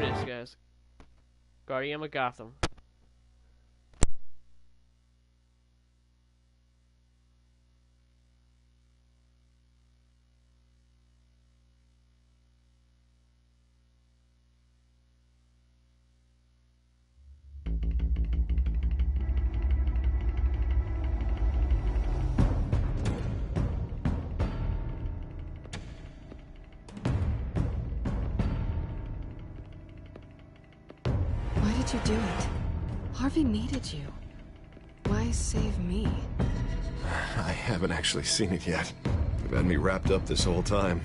this, guys. Guardian of Gotham. Why did you do it? Harvey needed you. Why save me? I haven't actually seen it yet. You've had me wrapped up this whole time.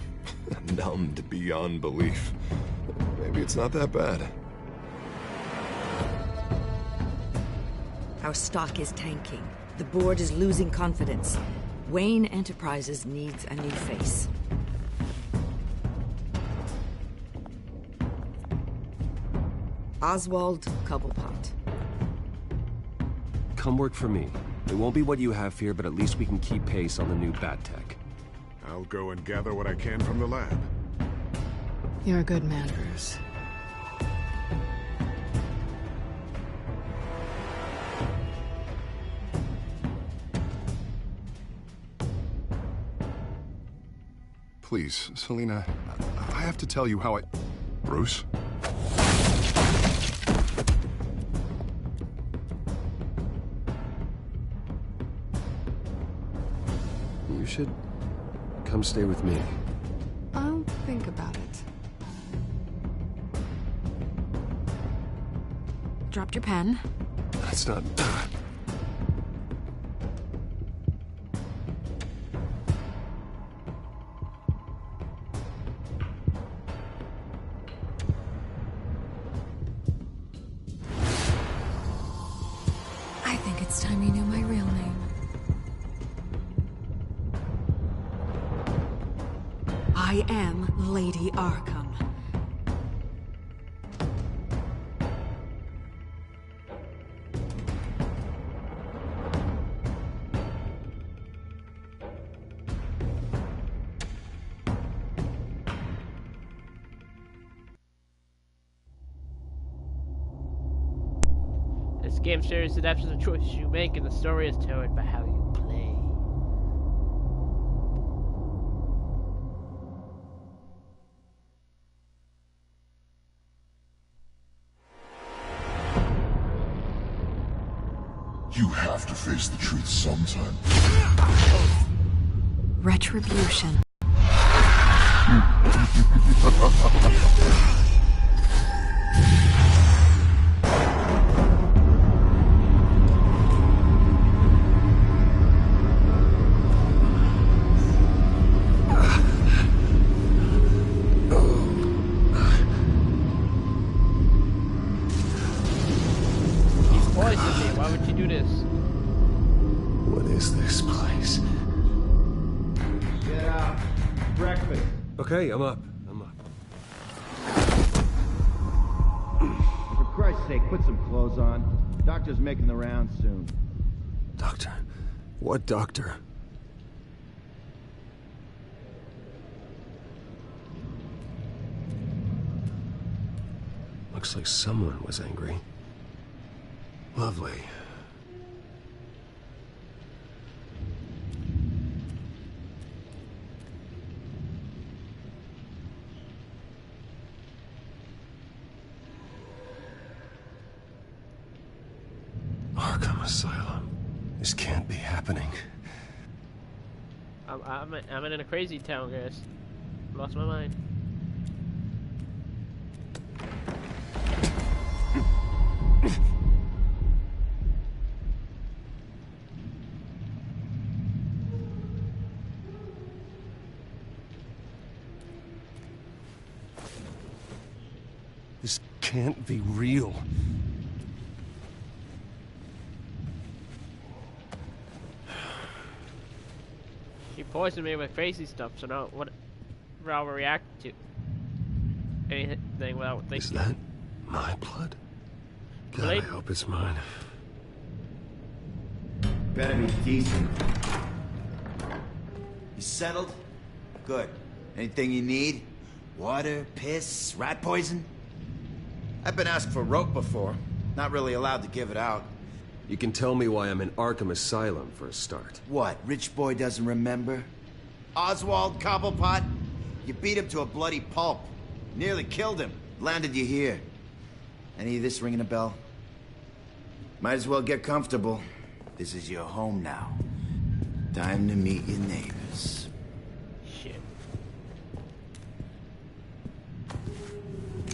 Numbed beyond belief. Maybe it's not that bad. Our stock is tanking. The board is losing confidence. Wayne Enterprises needs a new face. Oswald Cobblepot. Come work for me. It won't be what you have here, but at least we can keep pace on the new bat tech. I'll go and gather what I can from the lab. You're a good man, Bruce. Please, Selina, I have to tell you how I... Bruce? You should come stay with me. I'll think about it. Dropped your pen. That's not... I think it's time you knew my real name. I am Lady Arkham. This game series adapts the choices you make, and the story is told by how you play. You have to face the truth sometime. Retribution. Why would you do this? What is this place? Get out. Breakfast. Okay, I'm up. I'm up. For Christ's sake, put some clothes on. Doctor's making the rounds soon. Doctor? What doctor? Looks like someone was angry. Lovely. Arkham Asylum. This can't be happening. I'm in a crazy town, guys. Lost my mind. This can't be real. She poisoned me with crazy stuff, so now what? I'll react to anything without thinking. Is that my blood? God, I hope it's mine. Better be decent. You settled? Good. Anything you need? Water, piss, rat poison? I've been asked for rope before. Not really allowed to give it out. You can tell me why I'm in Arkham Asylum for a start. What, rich boy doesn't remember? Oswald Cobblepot? You beat him to a bloody pulp. Nearly killed him. Landed you here. Any of this ringing a bell? Might as well get comfortable. This is your home now. Time to meet your neighbors. Shit.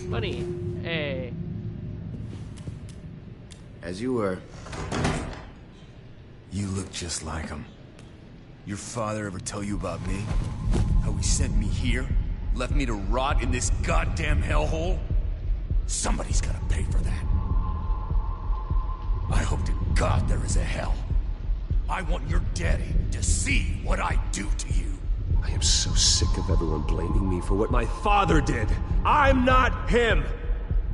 Money. Hey. As you were. You look just like him. Your father ever tell you about me? How he sent me here? Left me to rot in this goddamn hellhole? Somebody's gotta pay for that. I hope to God there is a hell. I want your daddy to see what I do to you. I am so sick of everyone blaming me for what my father did. I'm not him.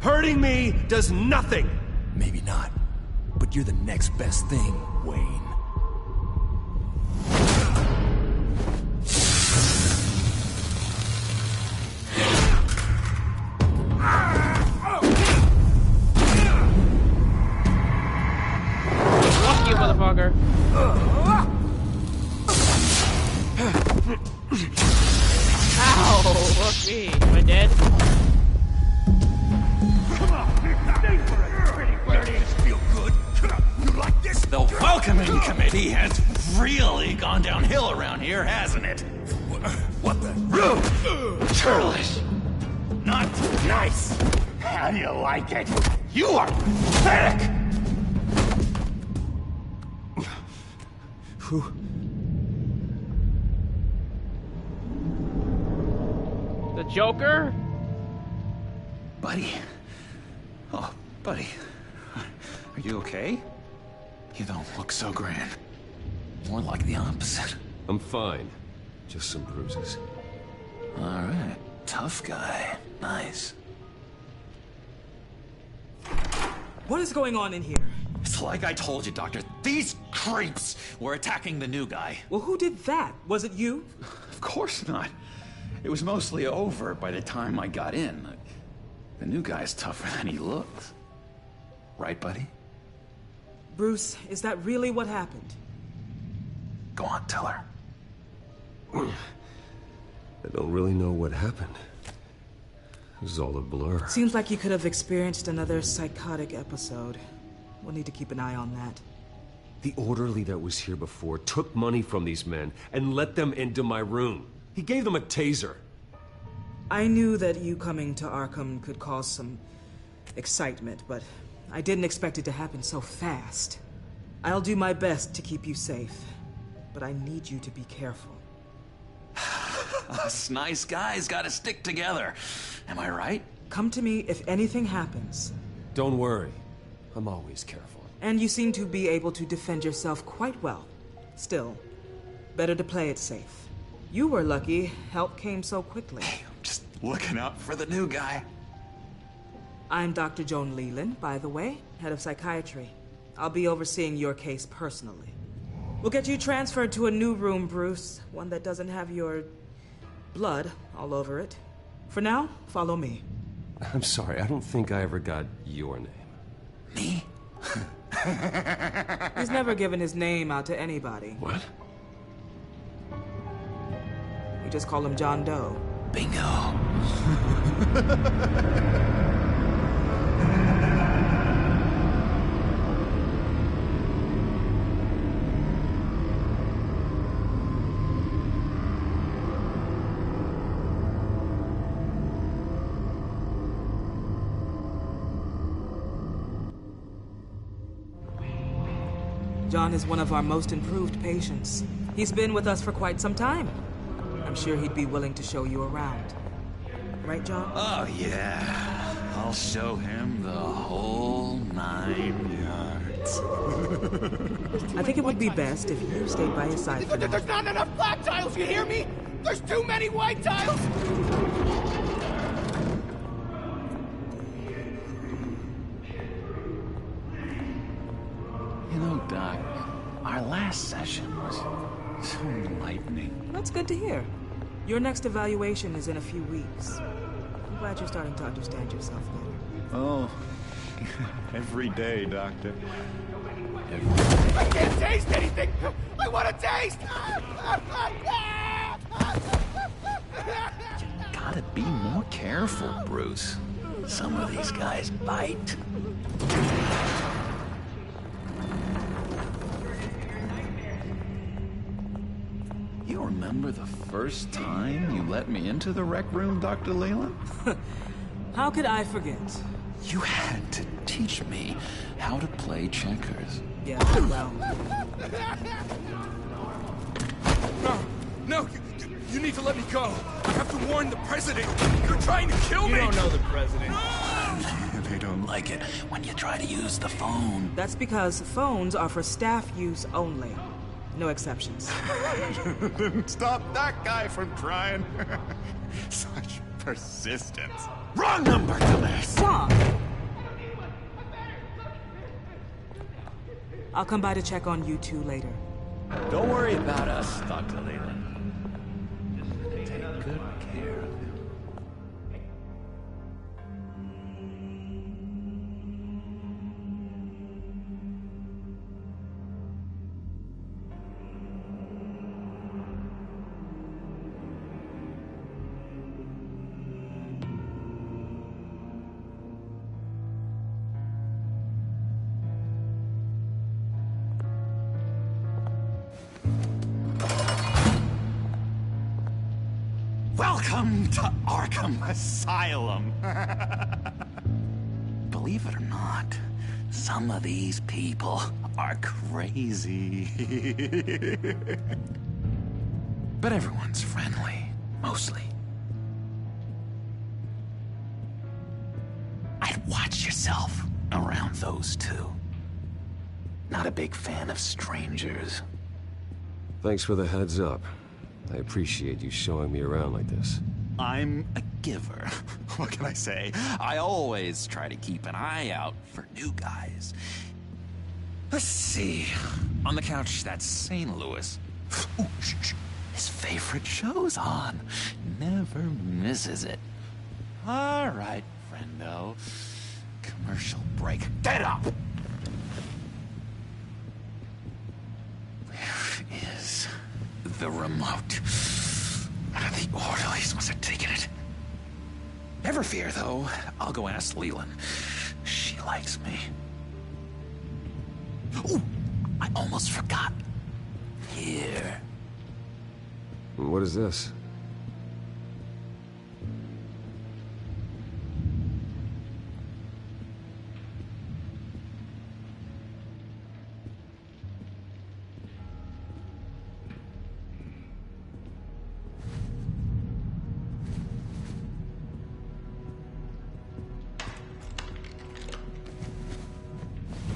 Hurting me does nothing. Maybe not, but you're the next best thing, Wayne. Fuck you, motherfucker. Ow! Fuck me. Am I dead? Feel good? You like this? The welcoming committee has really gone downhill around here, hasn't it? What the? Churlish. Not nice. How do you like it? You are pathetic. The Joker? Buddy. Oh, buddy. Are you okay? You don't look so grand. More like the opposite. I'm fine. Just some bruises. All right. Tough guy. Nice. What is going on in here? It's like I told you, Doctor. These creeps were attacking the new guy. Well, who did that? Was it you? Of course not. It was mostly over by the time I got in. The new guy's tougher than he looks. Right, buddy? Bruce, is that really what happened? Go on, tell her. I don't really know what happened. It was all a blur. Seems like you could have experienced another psychotic episode. We'll need to keep an eye on that. The orderly that was here before took money from these men and let them into my room. He gave them a taser. I knew that you coming to Arkham could cause some excitement, but I didn't expect it to happen so fast. I'll do my best to keep you safe, but I need you to be careful. Us nice guys gotta stick together. Am I right? Come to me if anything happens. Don't worry. I'm always careful. And you seem to be able to defend yourself quite well. Still, better to play it safe. You were lucky help came so quickly. I'm just looking out for the new guy. I'm Dr. Joan Leland, by the way, head of psychiatry. I'll be overseeing your case personally. We'll get you transferred to a new room, Bruce. One that doesn't have your blood all over it. For now, follow me. I'm sorry, I don't think I ever got your name. Me? He's never given his name out to anybody. What? We just call him John Doe. Bingo. John is one of our most improved patients. He's been with us for quite some time. I'm sure he'd be willing to show you around. Right, John? Oh, yeah. I'll show him the whole 9 yards. I think it would be best if you stayed by his side for now. There's not enough black tiles, you hear me? There's too many white tiles! You know, Doc, our last session was so enlightening. That's good to hear. Your next evaluation is in a few weeks. I'm glad you're starting to understand yourself better. Oh, every day, Doctor. I can't taste anything! I want to taste! Gotta be more careful, Bruce. Some of these guys bite. You remember the first time you let me into the rec room, Dr. Leland? How could I forget? You had to teach me how to play checkers. Yeah, well... No, you need to let me go. I have to warn the president. You're trying to kill me. You don't know the president. They don't like it when you try to use the phone. That's because phones are for staff use only. No exceptions. Didn't stop that guy from trying. Such persistence. Wrong number, dumbass. Wrong! I'll come by to check on you two later. Don't worry about us, Dr. Leland. Just take good care of him. Welcome to Arkham Asylum. Believe it or not, some of these people are crazy. But everyone's friendly, mostly. I'd watch yourself around those two. Not a big fan of strangers. Thanks for the heads up. I appreciate you showing me around like this. I'm a giver. What can I say? I always try to keep an eye out for new guys. Let's see. On the couch, that's St. Louis. Ooh, shh, shh. His favorite show's on. Never misses it. All right, friendo. Commercial break. Get up! Where is the remote? The orderlies must have taken it. Never fear, though. I'll go ask Leland. She likes me. Ooh, I almost forgot. Here. What is this?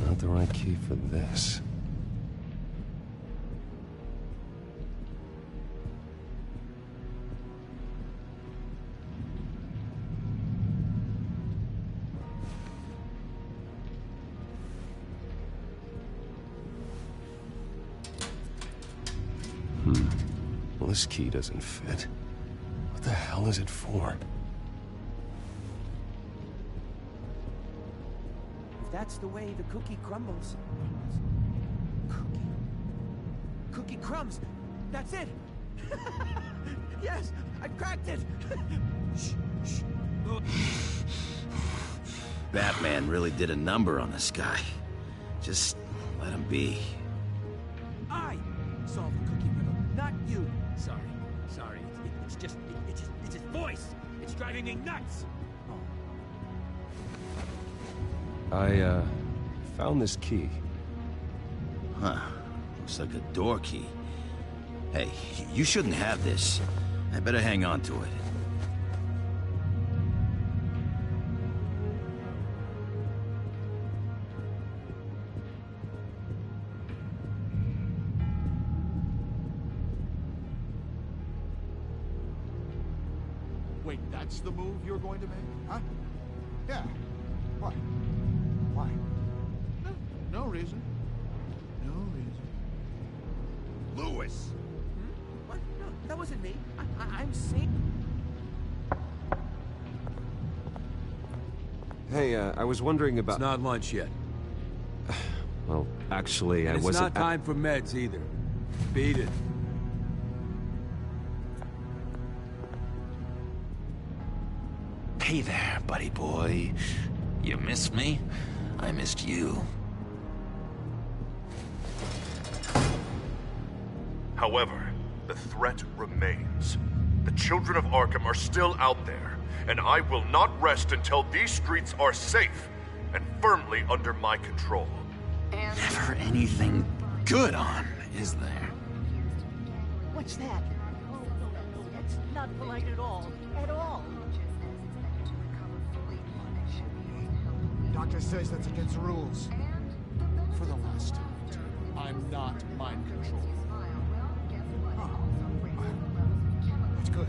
Not the right key for this. Well, this key doesn't fit. What the hell is it for? That's the way the cookie crumbles. Cookie crumbs. That's it. Yes, I cracked it. Shh, shh. Batman really did a number on this guy. Just let him be. I solved the cookie riddle, not you. Sorry. It's just his voice. It's driving me nuts. I, found this key. Huh. Looks like a door key. Hey, you shouldn't have this. I better hang on to it. Wait, that's the move you're going to make? Huh? Yeah. What? Why? No reason. No reason. Lewis! What? No, that wasn't me. I'm saying... Hey, I was wondering about... It's not lunch yet. Well, actually, And I wasn't... it's not time for meds either. Beat it. Hey there, buddy boy. You missed me? I missed you. However, the threat remains. The children of Arkham are still out there, and I will not rest until these streets are safe and firmly under my control. Never anything good on, is there? What's that? That's not polite at all. At all. Doctor says that's against the rules. For the last time, I'm not mind controlled. That's good.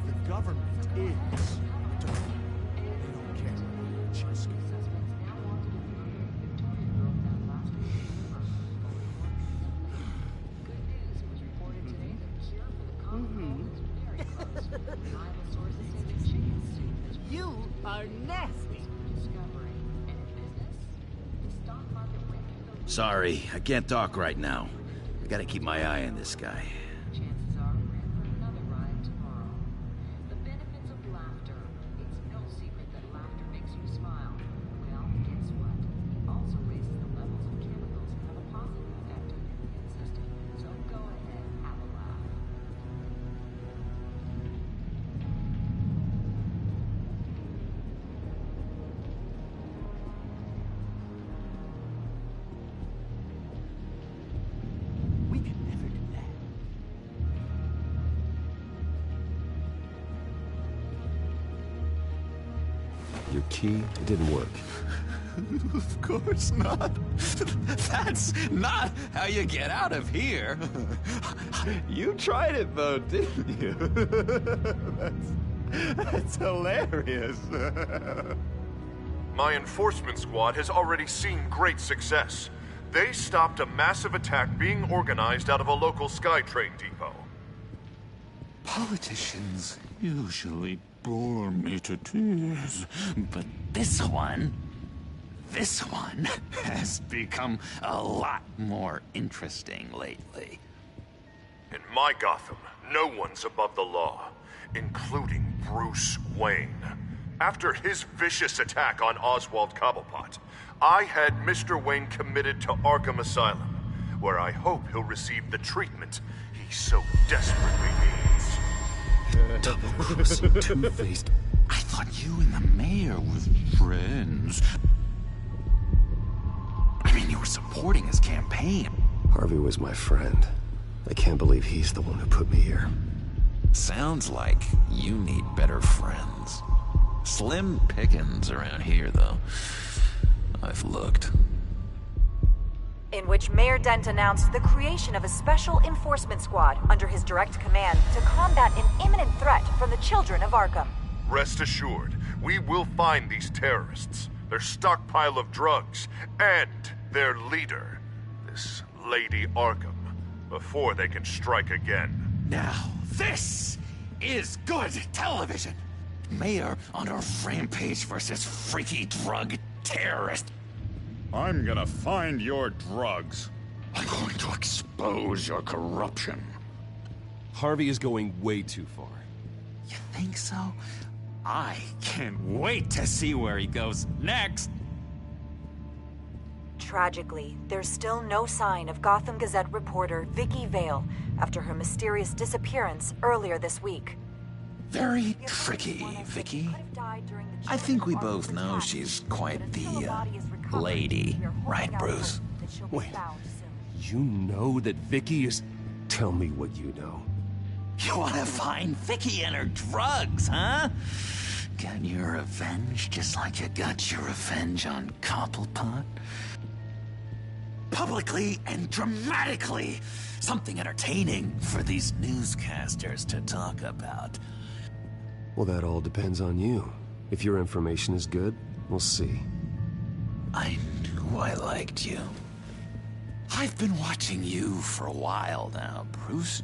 The government is dirty. They don't care. Just You are nasty. Sorry, I can't talk right now. I gotta keep my eye on this guy. Your key, it didn't work. Of course not. That's not how you get out of here. You tried it though, didn't you? That's hilarious. My enforcement squad has already seen great success. They stopped a massive attack being organized out of a local SkyTrain depot. Politicians usually bore me to tears, but this one has become a lot more interesting lately. In my Gotham, no one's above the law, including Bruce Wayne. After his vicious attack on Oswald Cobblepot, I had Mr. Wayne committed to Arkham Asylum, where I hope he'll receive the treatment he so desperately needs. Double-crossing, two-faced... I thought you and the mayor were friends. I mean, you were supporting his campaign. Harvey was my friend. I can't believe he's the one who put me here. Sounds like you need better friends. Slim pickings around here, though. I've looked. In which Mayor Dent announced the creation of a special enforcement squad under his direct command to combat an imminent threat from the children of Arkham. Rest assured, we will find these terrorists, their stockpile of drugs, and their leader, this Lady Arkham, before they can strike again. Now, this is good television! Mayor on a rampage versus freaky drug terrorist. I'm gonna find your drugs. I'm going to expose your corruption. Harvey is going way too far. You think so? I can't wait to see where he goes next. Tragically, there's still no sign of Gotham Gazette reporter Vicky Vale after her mysterious disappearance earlier this week. Very tricky, Vicky. I think we both know she's quite the, lady, right, Bruce? Wait, you know that Vicky is... Tell me what you know. You want to find Vicky and her drugs, huh? Get your revenge just like you got your revenge on Cobblepot? Publicly and dramatically! Something entertaining for these newscasters to talk about. Well, that all depends on you. If your information is good, we'll see. I knew I liked you. I've been watching you for a while now, Bruce,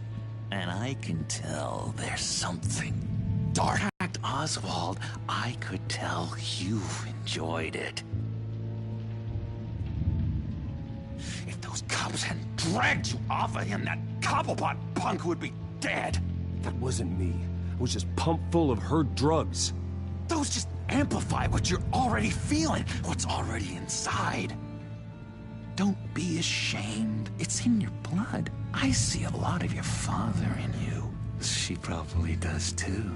and I can tell there's something dark Oswald, I could tell you enjoyed it. If those cops hadn't dragged you off of him, that Cobblepot punk would be dead. That wasn't me. I was just pumped full of her drugs. Those just amplify what you're already feeling, what's already inside. Don't be ashamed. It's in your blood. I see a lot of your father in you. She probably does too.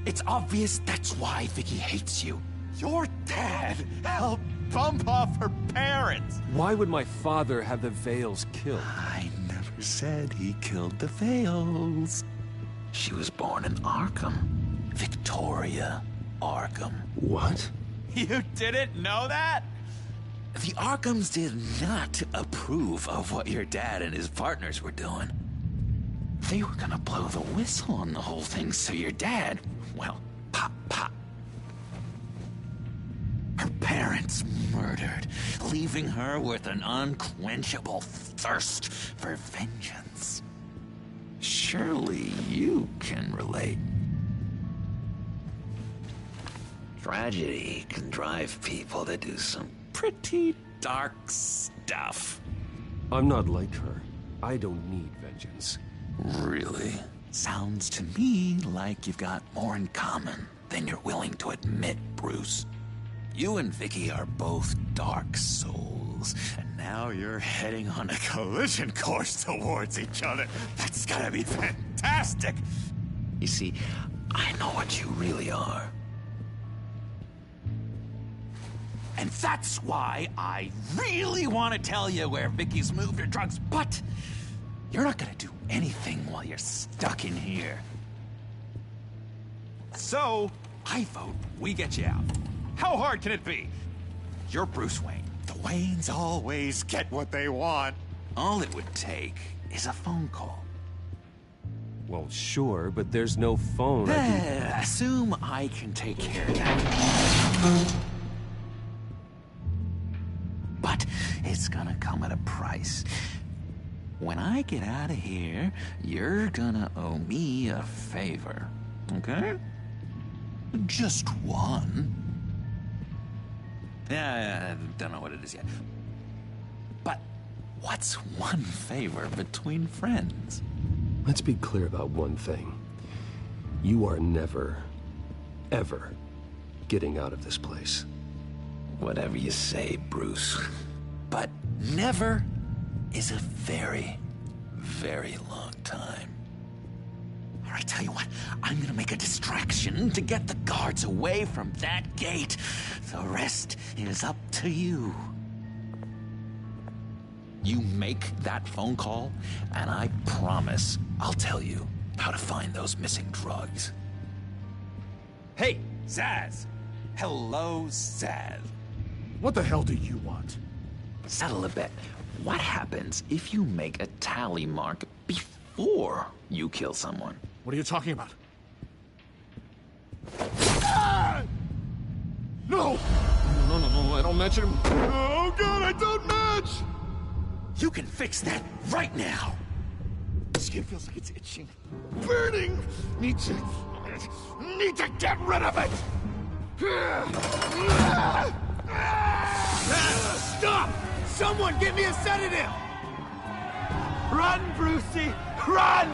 It's obvious that's why Vicky hates you. Your dad helped bump off her parents. Why would my father have the Vales killed? I never said he killed the Vales. She was born in Arkham. Victoria Arkham. What? You didn't know that? The Arkhams did not approve of what your dad and his partners were doing. They were gonna blow the whistle on the whole thing, so your dad, well, pop. Her parents murdered, leaving her with an unquenchable thirst for vengeance. Surely you can relate. Tragedy can drive people to do some pretty dark stuff. I'm not like her. I don't need vengeance. Really? Sounds to me like you've got more in common than you're willing to admit, Bruce. You and Vicky are both dark souls, and now you're heading on a collision course towards each other. That's gotta be fantastic! You see, I know what you really are. And that's why I really want to tell you where Vicky's moved her drugs, but you're not gonna do anything while you're stuck in here. So, I vote we get you out. How hard can it be? You're Bruce Wayne. The Waynes always get what they want. All it would take is a phone call. Well, sure, but there's no phone. Assume I can take care of that. But it's gonna come at a price. When I get out of here, you're gonna owe me a favor, okay? Just one. Yeah, I don't know what it is yet. But what's one favor between friends? Let's be clear about one thing. You are never, ever getting out of this place. Whatever you say, Bruce. But never is a very, very long time. All right, tell you what, I'm gonna make a distraction to get the guards away from that gate. The rest is up to you. You make that phone call, and I promise I'll tell you how to find those missing drugs. Hey, Zaz! Hello, Zaz. What the hell do you want? Settle a bet. What happens if you make a tally mark before you kill someone? What are you talking about? Ah! No! No, I don't match him. Oh, God, I don't match! You can fix that right now! Skin feels like it's itching. Burning! Need to get rid of it! Stop! Someone give me a sedative! Run, Brucey! Run!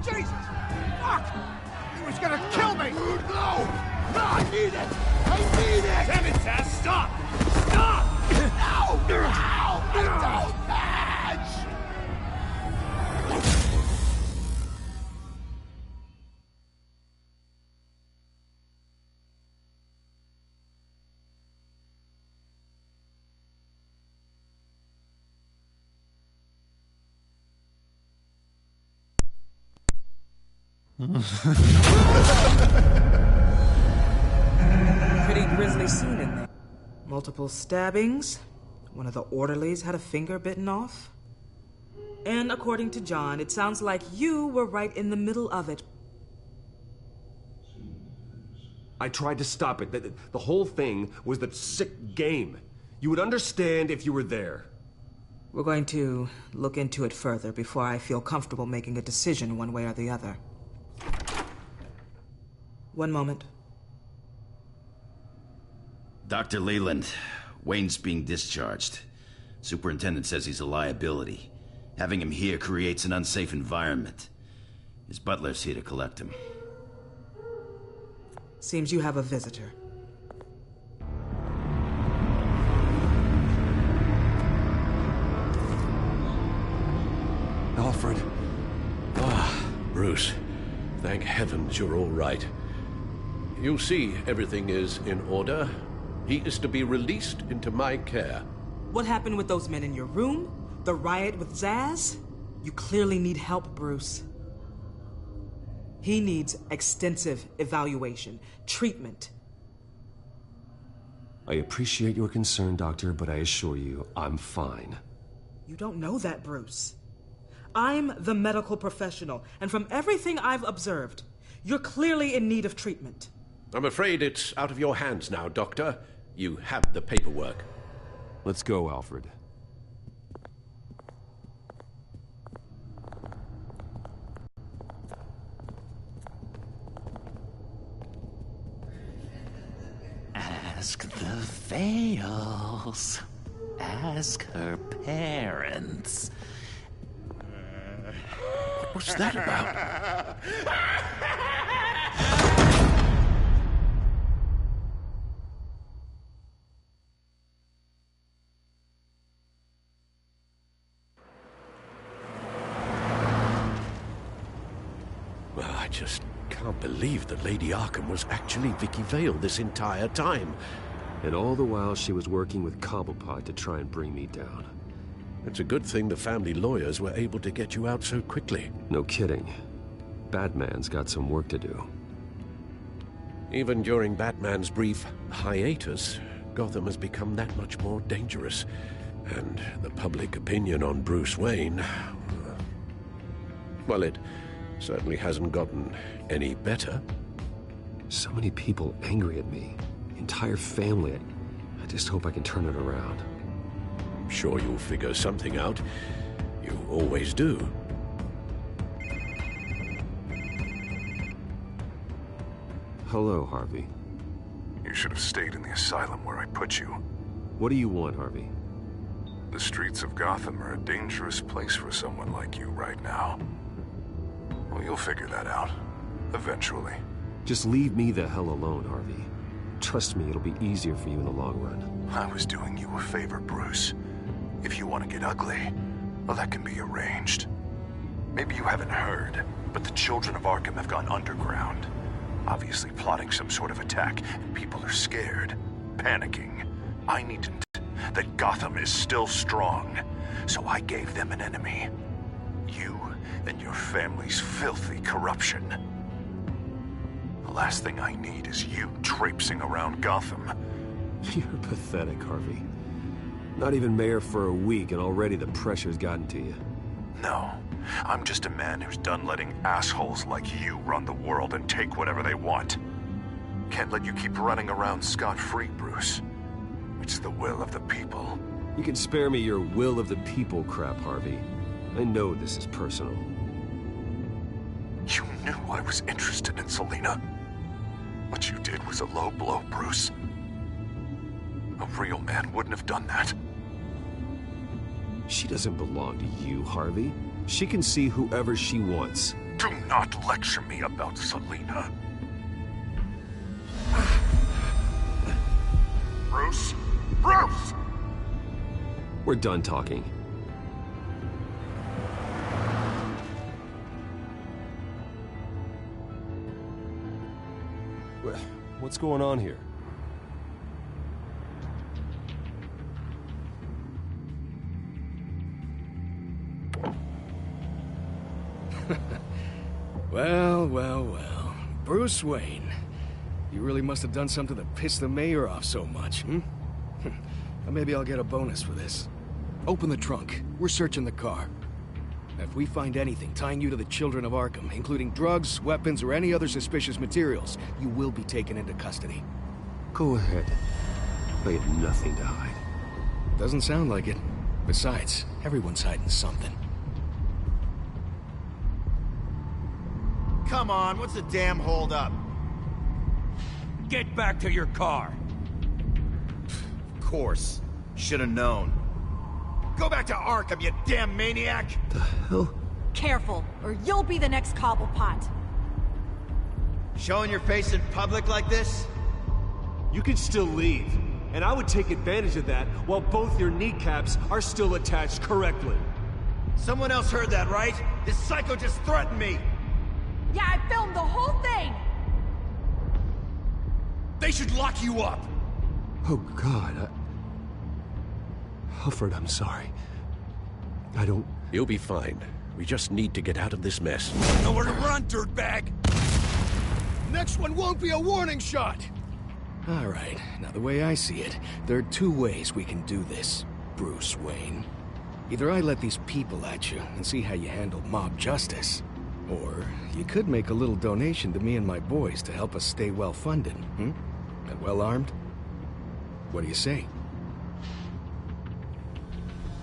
Jesus! Fuck! He was gonna kill me! No! No, I need it! I need it! Damn it, Taz! Stop! Stop! No! No! I don't match! Pretty grisly scene in there. Multiple stabbings, One of the orderlies had a finger bitten off? And according to John, it sounds like you were right in the middle of it. I tried to stop it. The whole thing was that sick game. You would understand if you were there. We're going to look into it further before I feel comfortable making a decision one way or the other. One moment. Dr. Leland, Wayne's being discharged. Superintendent says he's a liability. Having him here creates an unsafe environment. His butler's here to collect him. Seems you have a visitor. Alfred. Bruce. Thank heavens you're all right. You see, everything is in order. He is to be released into my care. What happened with those men in your room? The riot with Zaz? You clearly need help, Bruce. He needs extensive evaluation, treatment. I appreciate your concern, Doctor, but I assure you, I'm fine. You don't know that, Bruce. I'm the medical professional, and from everything I've observed, you're clearly in need of treatment. I'm afraid it's out of your hands now, Doctor. You have the paperwork. Let's go, Alfred. Ask the Vales. Ask her parents. What's that about? Well, I just can't believe that Lady Arkham was actually Vicky Vale this entire time. And all the while she was working with Cobblepot to try and bring me down. It's a good thing the family lawyers were able to get you out so quickly. No kidding. Batman's got some work to do. Even during Batman's brief hiatus, Gotham has become that much more dangerous. And the public opinion on Bruce Wayne... well, it certainly hasn't gotten any better. So many people angry at me. Entire family. I just hope I can turn it around. I'm sure you'll figure something out. You always do. Hello, Harvey. You should have stayed in the asylum where I put you. What do you want, Harvey? The streets of Gotham are a dangerous place for someone like you right now. Well, you'll figure that out. Eventually. Just leave me the hell alone, Harvey. Trust me, it'll be easier for you in the long run. I was doing you a favor, Bruce. If you want to get ugly, well, that can be arranged. Maybe you haven't heard, but the children of Arkham have gone underground. Obviously plotting some sort of attack, and people are scared, panicking. I need to know that Gotham is still strong, so I gave them an enemy. You and your family's filthy corruption. The last thing I need is you traipsing around Gotham. You're pathetic, Harvey. Not even mayor for a week, and already the pressure's gotten to you. No, I'm just a man who's done letting assholes like you run the world and take whatever they want. Can't let you keep running around scot-free, Bruce. It's the will of the people. You can spare me your will of the people crap, Harvey. I know this is personal. You knew I was interested in Selina. What you did was a low blow, Bruce. A real man wouldn't have done that. She doesn't belong to you, Harvey. She can see whoever she wants. Do not lecture me about Selina. Bruce? Bruce! We're done talking. What's going on here? Well. Bruce Wayne. You really must have done something to piss the mayor off so much, hmm? Maybe I'll get a bonus for this. Open the trunk. We're searching the car. If we find anything tying you to the Children of Arkham, including drugs, weapons, or any other suspicious materials, you will be taken into custody. Go ahead. I have nothing to hide. Doesn't sound like it. Besides, everyone's hiding something. Come on, what's the damn holdup? Get back to your car! Of course. Should've known. Go back to Arkham, you damn maniac! The hell? Careful, or you'll be the next Cobblepot. Showing your face in public like this? You can still leave, and I would take advantage of that while both your kneecaps are still attached correctly. Someone else heard that, right? This psycho just threatened me! Yeah, I filmed the whole thing! They should lock you up! Oh, God, Alfred, I'm sorry. I don't... You'll be fine. We just need to get out of this mess. Nowhere to run, dirtbag! Next one won't be a warning shot! All right, now the way I see it, there are two ways we can do this, Bruce Wayne. Either I let these people at you and see how you handle mob justice, or you could make a little donation to me and my boys to help us stay well-funded, And well-armed? What do you say?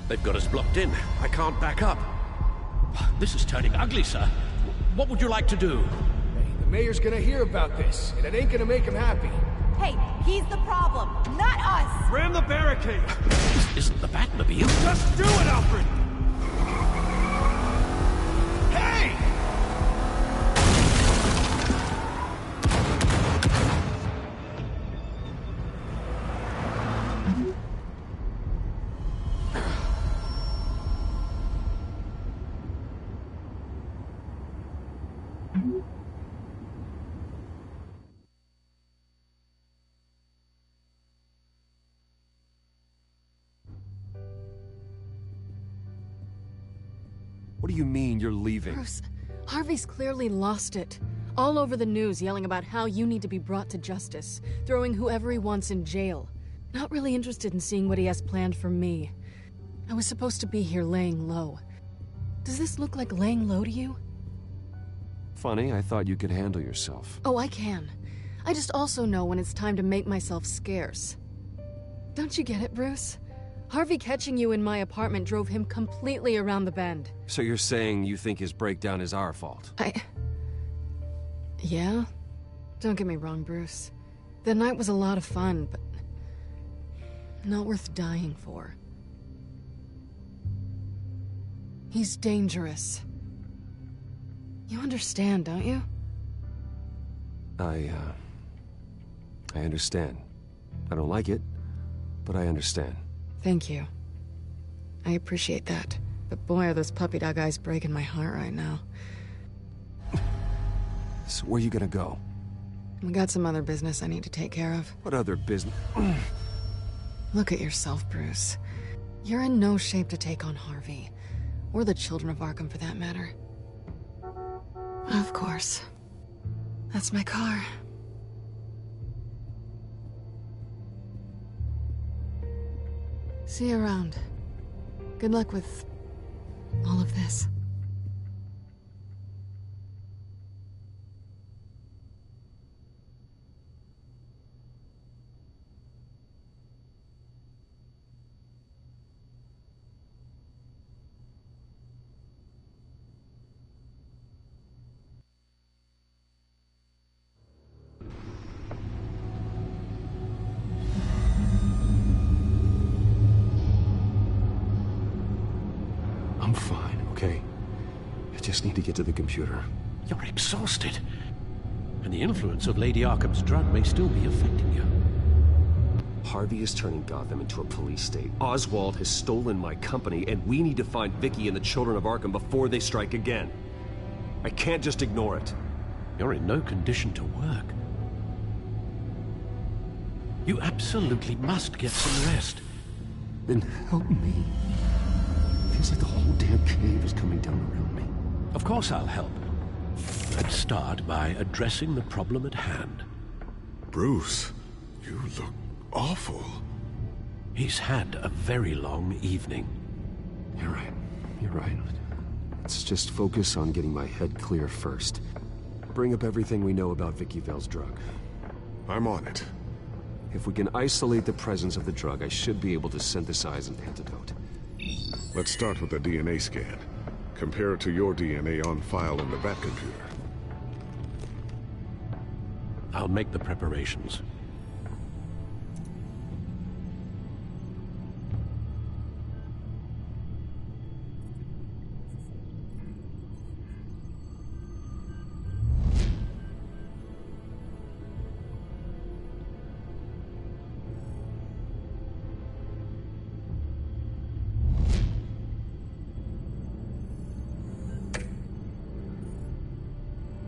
They've got us blocked in. I can't back up. This is turning ugly, sir. What would you like to do? Hey, the mayor's gonna hear about this, and it ain't gonna make him happy. Hey, he's the problem, not us! Ram the barricade! This isn't the Batmobile. Just do it, Alfred! Hey! What do you mean you're leaving? Bruce, Harvey's clearly lost it. All over the news yelling about how you need to be brought to justice, throwing whoever he wants in jail. Not really interested in seeing what he has planned for me. I was supposed to be here laying low. Does this look like laying low to you? Funny, I thought you could handle yourself. Oh, I can. I just also know when it's time to make myself scarce. Don't you get it, Bruce? Harvey catching you in my apartment drove him completely around the bend. So you're saying you think his breakdown is our fault? Yeah? Don't get me wrong, Bruce. The night was a lot of fun, but not worth dying for. He's dangerous. You understand, don't you? I understand. I don't like it, but I understand. Thank you. I appreciate that. But boy, are those puppy dog eyes breaking my heart right now. So where are you gonna go? We got some other business I need to take care of. What other business? Look at yourself, Bruce. You're in no shape to take on Harvey. Or the Children of Arkham, for that matter. Of course. That's my car. See you around. Good luck with all of this. I'm fine, okay? I just need to get to the computer. You're exhausted. And the influence of Lady Arkham's drug may still be affecting you. Harvey is turning Gotham into a police state. Oswald has stolen my company, and we need to find Vicky and the Children of Arkham before they strike again. I can't just ignore it. You're in no condition to work. You absolutely must get some rest. Then help me. Feels like the whole damn cave is coming down around me. Of course I'll help. Let's start by addressing the problem at hand. Bruce, you look awful. He's had a very long evening. You're right. You're right. Let's just focus on getting my head clear first. Bring up everything we know about Vicky Vale's drug. I'm on it. If we can isolate the presence of the drug, I should be able to synthesize an antidote. Let's start with the DNA scan. Compare it to your DNA on file in the Bat computer. I'll make the preparations.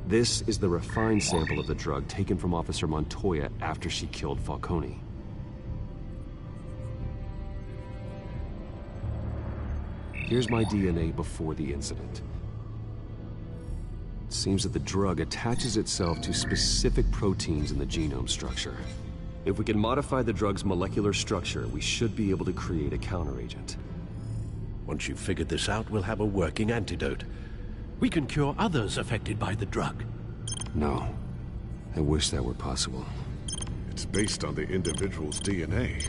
This is the refined sample of the drug taken from Officer Montoya after she killed Falcone. Here's my DNA before the incident. It seems that the drug attaches itself to specific proteins in the genome structure. If we can modify the drug's molecular structure, we should be able to create a counteragent. Once you've figured this out, we'll have a working antidote. We can cure others affected by the drug. No. I wish that were possible. It's based on the individual's DNA.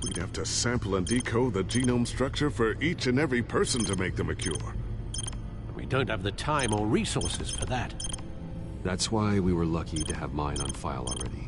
We'd have to sample and decode the genome structure for each and every person to make them a cure. We don't have the time or resources for that. That's why we were lucky to have mine on file already.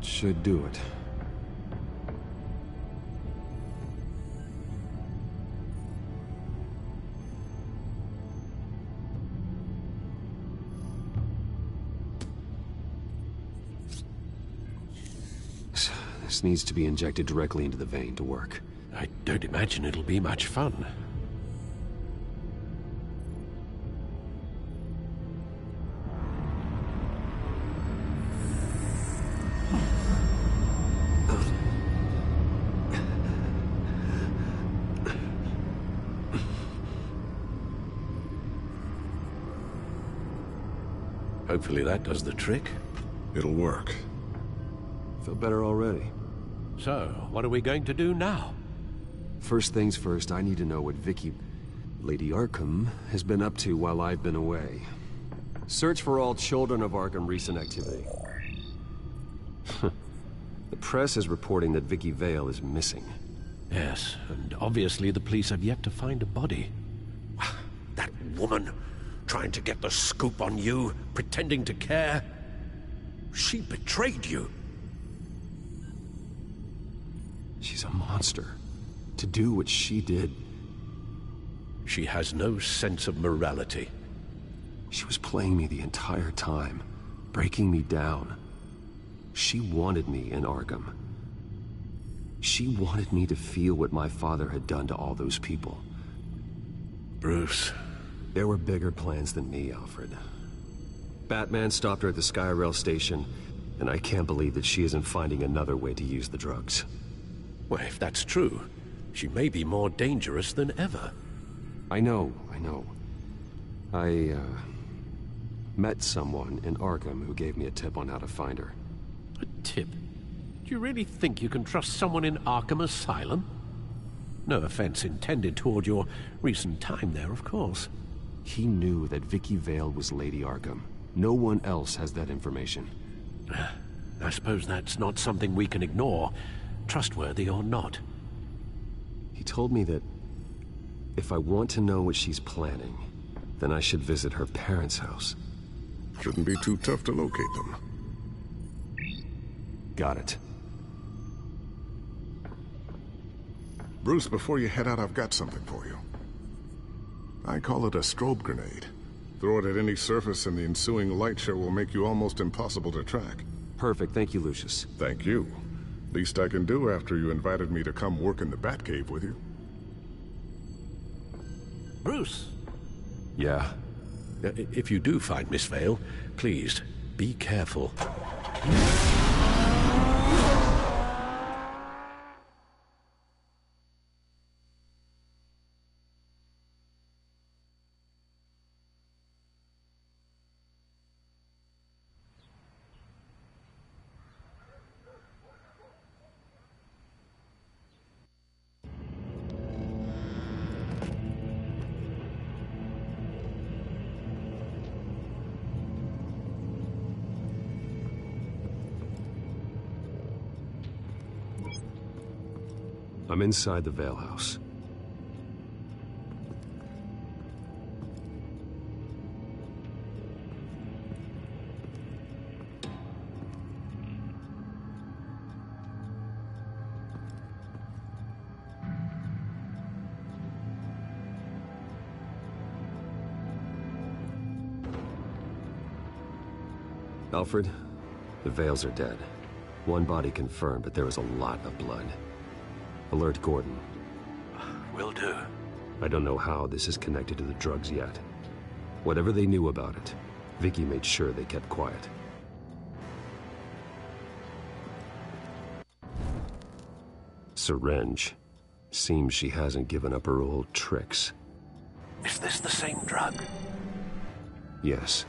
Should do it. This needs to be injected directly into the vein to work. I don't imagine it'll be much fun. Hopefully that does the trick. It'll work. Feel better already. So, what are we going to do now? First things first, I need to know what Vicky, Lady Arkham, has been up to while I've been away. Search for all children of Arkham recent activity. The press is reporting that Vicky Vale is missing. Yes, and obviously the police have yet to find a body. That woman, trying to get the scoop on you, pretending to care. She betrayed you. She's a monster. To do what she did. She has no sense of morality. She was playing me the entire time, breaking me down. She wanted me in Arkham. She wanted me to feel what my father had done to all those people. Bruce. There were bigger plans than me, Alfred. Batman stopped her at the Skyrail station, and I can't believe that she isn't finding another way to use the drugs. Well, if that's true, She may be more dangerous than ever. I know. I met someone in Arkham who gave me a tip on how to find her. A tip? Do you really think you can trust someone in Arkham Asylum? No offense intended toward your recent time there, of course. He knew that Vicky Vale was Lady Arkham. No one else has that information. I suppose that's not something we can ignore, trustworthy or not. He told me that if I want to know what she's planning, then I should visit her parents' house. Shouldn't be too tough to locate them. Got it. Bruce, before you head out, I've got something for you. I call it a strobe grenade. Throw it at any surface and the ensuing light show will make you almost impossible to track. Perfect, thank you, Lucius. Thank you. Least I can do after you invited me to come work in the Batcave with you. Bruce? Yeah? If you do find Miss Vale, please, be careful. I'm inside the Vale house. Alfred, the Vales are dead. One body confirmed, but there is a lot of blood. Alert Gordon. Will do. I don't know how this is connected to the drugs yet. Whatever they knew about it, Vicky made sure they kept quiet. Syringe. Seems she hasn't given up her old tricks. Is this the same drug? Yes,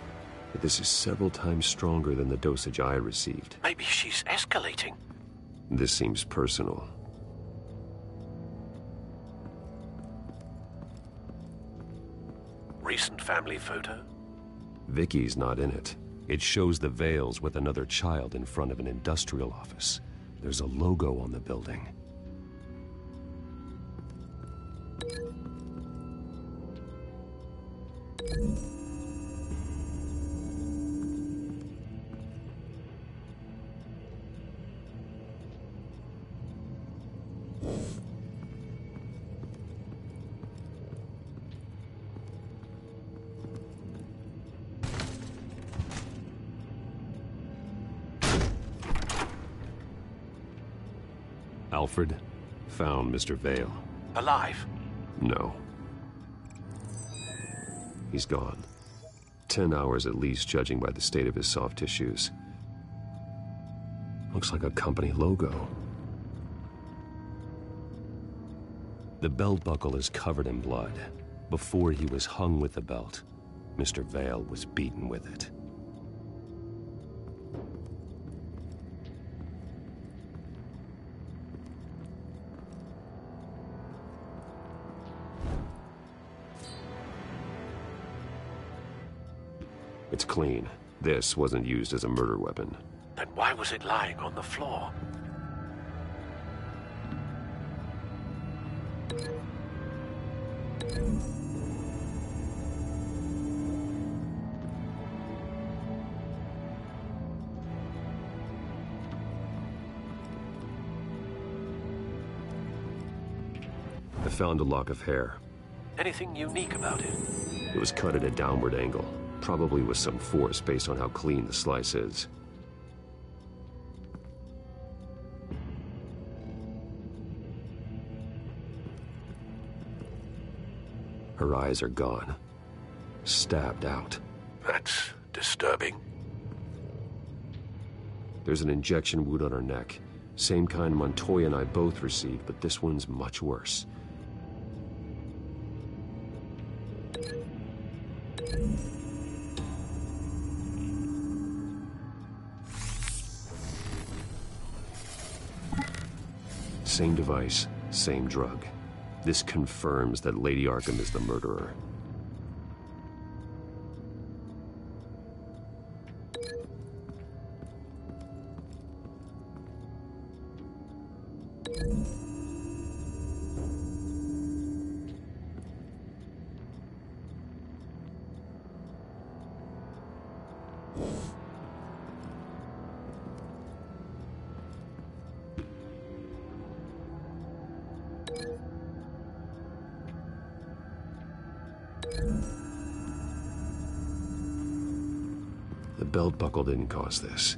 but this is several times stronger than the dosage I received. Maybe she's escalating. This seems personal. Recent family photo? Vicky's not in it. It shows the Vales with another child in front of an industrial office. There's a logo on the building. Alfred found Mr. Vale. Alive? No. He's gone. 10 hours at least, judging by the state of his soft tissues. Looks like a company logo. The belt buckle is covered in blood. Before he was hung with the belt, Mr. Vale was beaten with it. It's clean. This wasn't used as a murder weapon. Then why was it lying on the floor? I found a lock of hair. Anything unique about it? It was cut at a downward angle, probably with some force based on how clean the slice is. Her eyes are gone. Stabbed out. That's disturbing. There's an injection wound on her neck. Same kind Montoya and I both received, but this one's much worse. Same device, same drug. This confirms that Lady Arkham is the murderer. The belt buckle didn't cause this.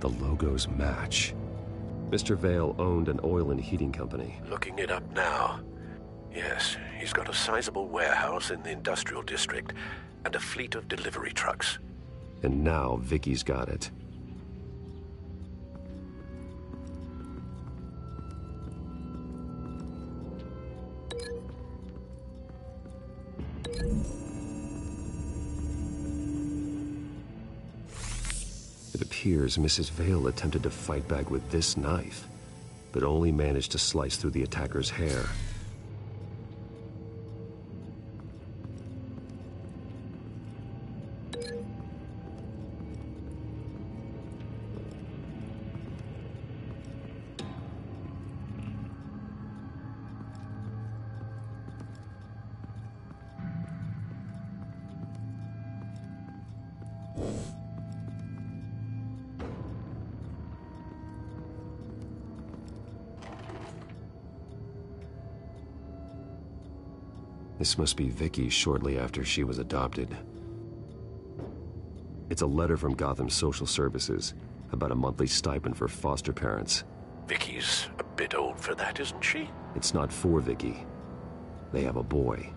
The logos match. Mr. Vale owned an oil and heating company. Looking it up now. Yes, he's got a sizable warehouse in the industrial district and a fleet of delivery trucks. And now Vicky's got it. It appears Mrs. Vale attempted to fight back with this knife, but only managed to slice through the attacker's hair. This must be Vicky shortly after she was adopted. It's a letter from Gotham Social Services about a monthly stipend for foster parents. Vicky's a bit old for that, isn't she? It's not for Vicky. They have a boy.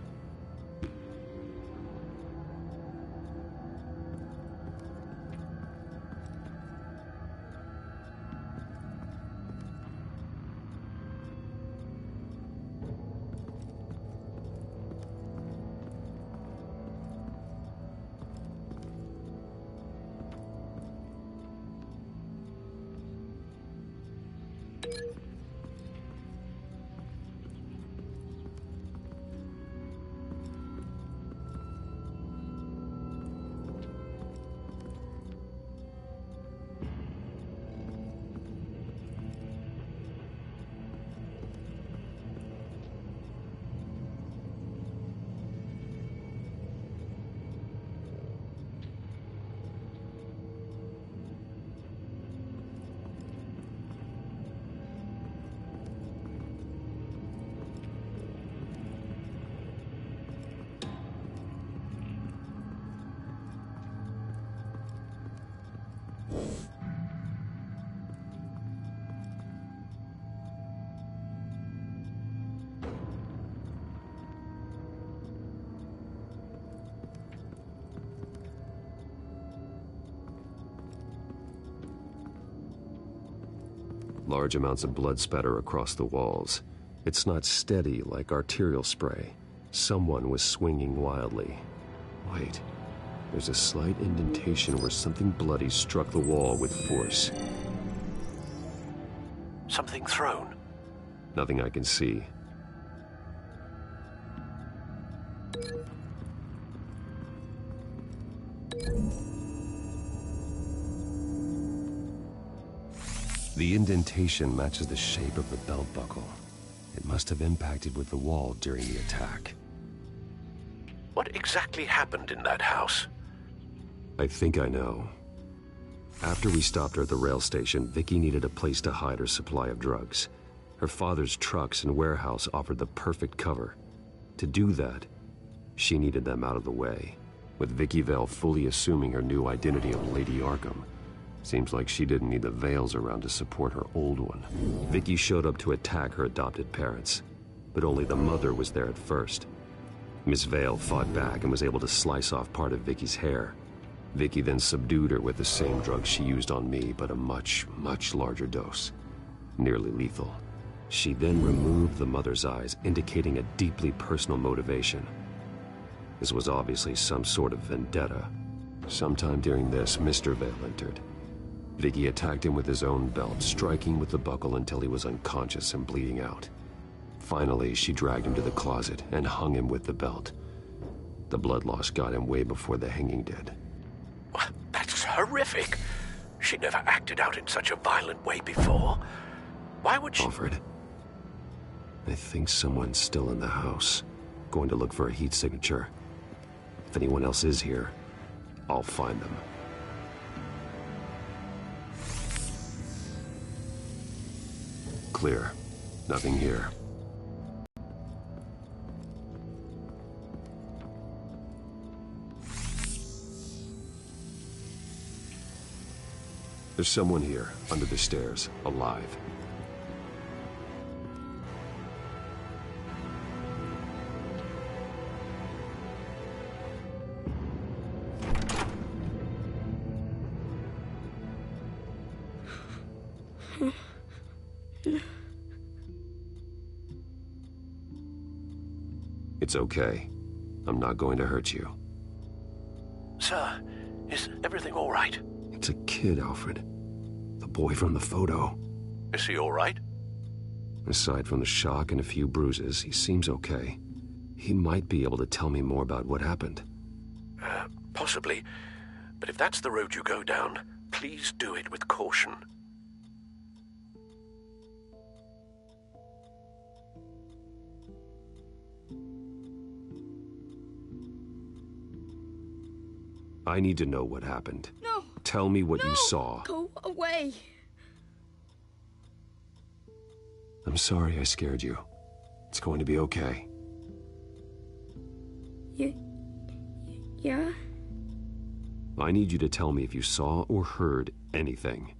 Large amounts of blood spatter across the walls. It's not steady like arterial spray. Someone was swinging wildly. Wait, there's a slight indentation where something bloody struck the wall with force. Something thrown? Nothing I can see. The indentation matches the shape of the belt buckle. It must have impacted with the wall during the attack. What exactly happened in that house? I think I know. After we stopped her at the rail station, Vicky needed a place to hide her supply of drugs. Her father's trucks and warehouse offered the perfect cover. To do that, she needed them out of the way. With Vicky Vale fully assuming her new identity of Lady Arkham, seems like she didn't need the Vales around to support her old one. Vicky showed up to attack her adopted parents, but only the mother was there at first. Miss Vale fought back and was able to slice off part of Vicky's hair. Vicky then subdued her with the same drug she used on me, but a much, much larger dose. Nearly lethal. She then removed the mother's eyes, indicating a deeply personal motivation. This was obviously some sort of vendetta. Sometime during this, Mr. Vale entered. Vicky attacked him with his own belt, striking with the buckle until he was unconscious and bleeding out. Finally, she dragged him to the closet and hung him with the belt. The blood loss got him way before the hanging did. That's horrific. She never acted out in such a violent way before. Why would she... Alfred, I think someone's still in the house. Going to look for a heat signature. If anyone else is here, I'll find them. Clear. Nothing here. There's someone here, under the stairs, alive. It's okay. I'm not going to hurt you. Sir, is everything all right? It's a kid, Alfred. The boy from the photo. Is he all right? Aside from the shock and a few bruises, he seems okay. He might be able to tell me more about what happened. Possibly. But if that's the road you go down, please do it with caution. I need to know what happened. No! Tell me what you saw. Go away! I'm sorry I scared you. It's going to be okay. Yeah? I need you to tell me if you saw or heard anything.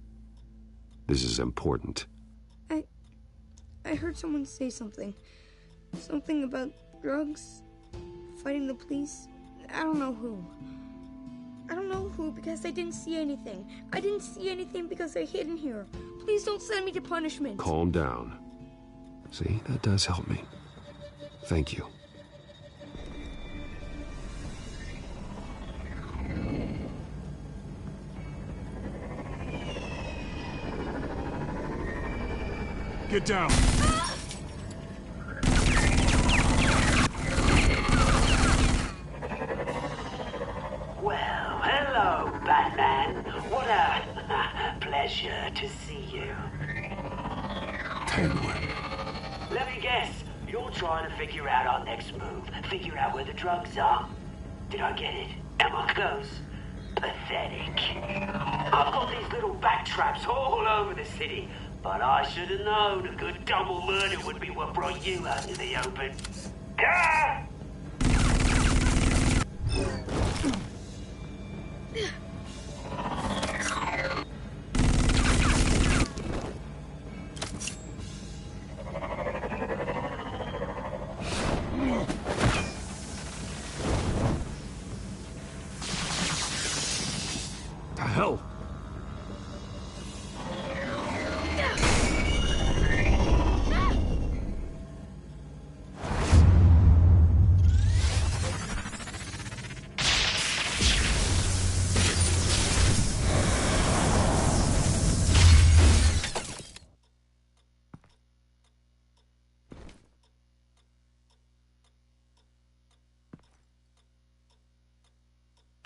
This is important. I heard someone say something. Something about drugs, fighting the police. I don't know who. I don't know who because I didn't see anything. I didn't see anything because I hid in here. Please don't send me to punishment. Calm down. See, that does help me. Thank you. Get down! Well, hello, Batman. What a pleasure to see you. Penguin. Let me guess. You're trying to figure out our next move. Figure out where the drugs are. Did I get it? Am I close? Pathetic. I've got these little bat traps all over the city, but I should have known a good double murder would be what brought you out into the open. Ah! The hell?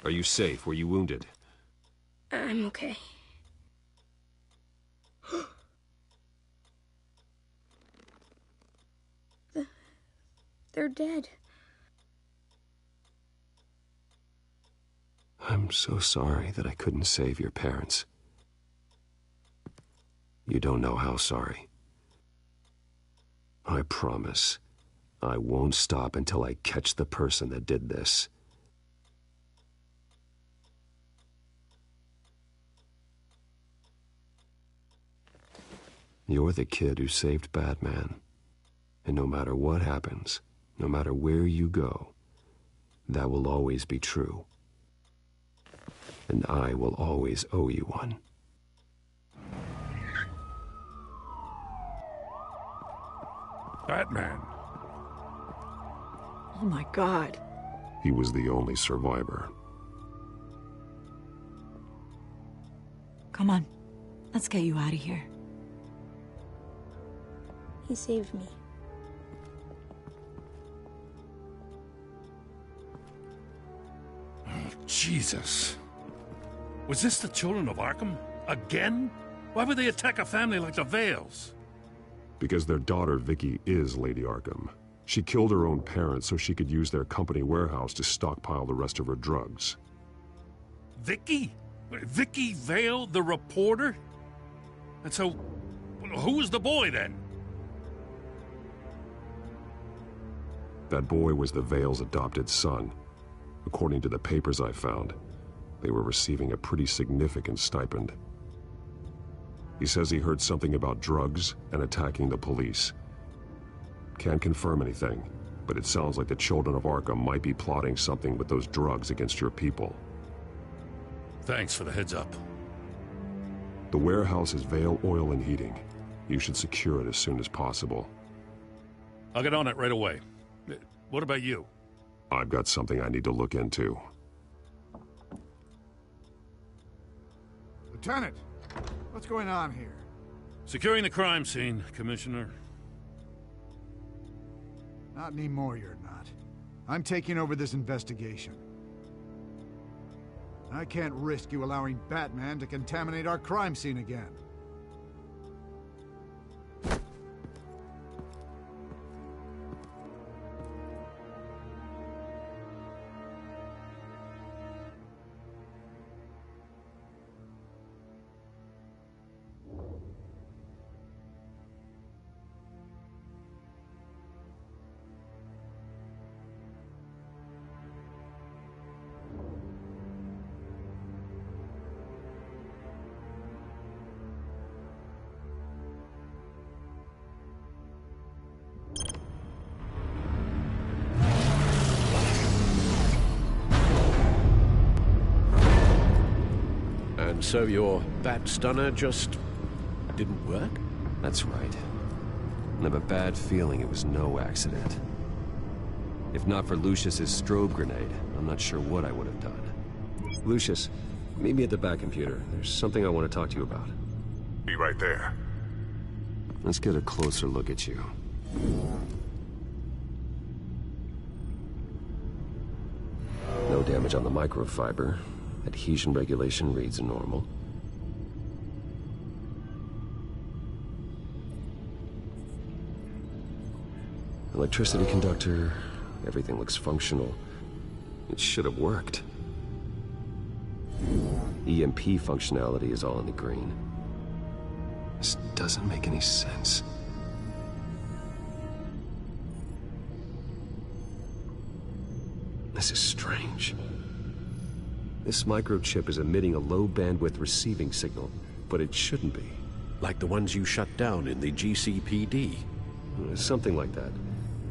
Are you safe? Were you wounded? I'm okay. They're dead. I'm so sorry that I couldn't save your parents. You don't know how sorry. I promise, I won't stop until I catch the person that did this. You're the kid who saved Batman. And no matter what happens, no matter where you go, that will always be true. And I will always owe you one. Batman. Oh my God. He was the only survivor. Come on. Let's get you out of here. He saved me. Oh, Jesus. Was this the children of Arkham? Again? Why would they attack a family like the Vales? Because their daughter, Vicky, is Lady Arkham. She killed her own parents so she could use their company warehouse to stockpile the rest of her drugs. Vicky? Vicky Vale, the reporter? And so, who was the boy then? That boy was the Vale's adopted son. According to the papers I found, they were receiving a pretty significant stipend. He says he heard something about drugs and attacking the police. Can't confirm anything, but it sounds like the children of Arkham might be plotting something with those drugs against your people. Thanks for the heads up. The warehouse is Vale Oil and Heating. You should secure it as soon as possible. I'll get on it right away. What about you? I've got something I need to look into. Lieutenant, what's going on here? Securing the crime scene, Commissioner. Not anymore, you're not. I'm taking over this investigation. I can't risk you allowing Batman to contaminate our crime scene again. And so your bat stunner just didn't work? That's right. I have a bad feeling it was no accident. If not for Lucius's strobe grenade, I'm not sure what I would have done. Lucius, meet me at the back computer. There's something I want to talk to you about. Be right there. Let's get a closer look at you. No damage on the microfiber. Adhesion regulation reads normal. Electricity conductor, everything looks functional. It should have worked. EMP functionality is all in the green. This doesn't make any sense. This is strange. This microchip is emitting a low-bandwidth receiving signal, but it shouldn't be. Like the ones you shut down in the GCPD? Something like that.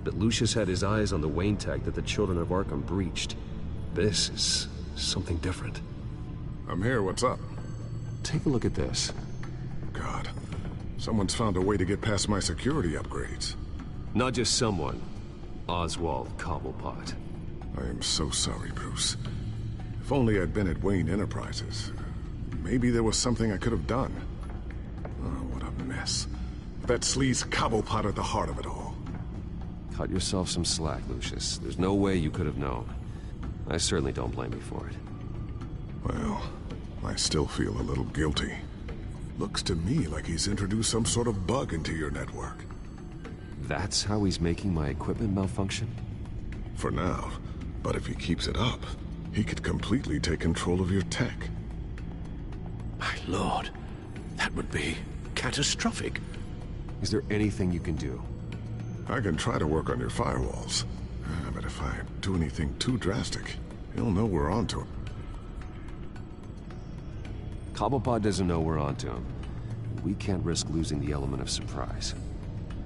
But Lucius had his eyes on the Wayne tag that the children of Arkham breached. This is something different. I'm here, what's up? Take a look at this. God, someone's found a way to get past my security upgrades. Not just someone. Oswald Cobblepot. I am so sorry, Bruce. If only I'd been at Wayne Enterprises. Maybe there was something I could have done. Oh, what a mess. That sleaze Cobblepot at the heart of it all. Cut yourself some slack, Lucius. There's no way you could have known. I certainly don't blame you for it. Well, I still feel a little guilty. Looks to me like he's introduced some sort of bug into your network. That's how he's making my equipment malfunction? For now. But if he keeps it up, he could completely take control of your tech. My lord, that would be catastrophic. Is there anything you can do? I can try to work on your firewalls. But if I do anything too drastic, he'll know we're onto him. Cobblepot doesn't know we're onto him. We can't risk losing the element of surprise.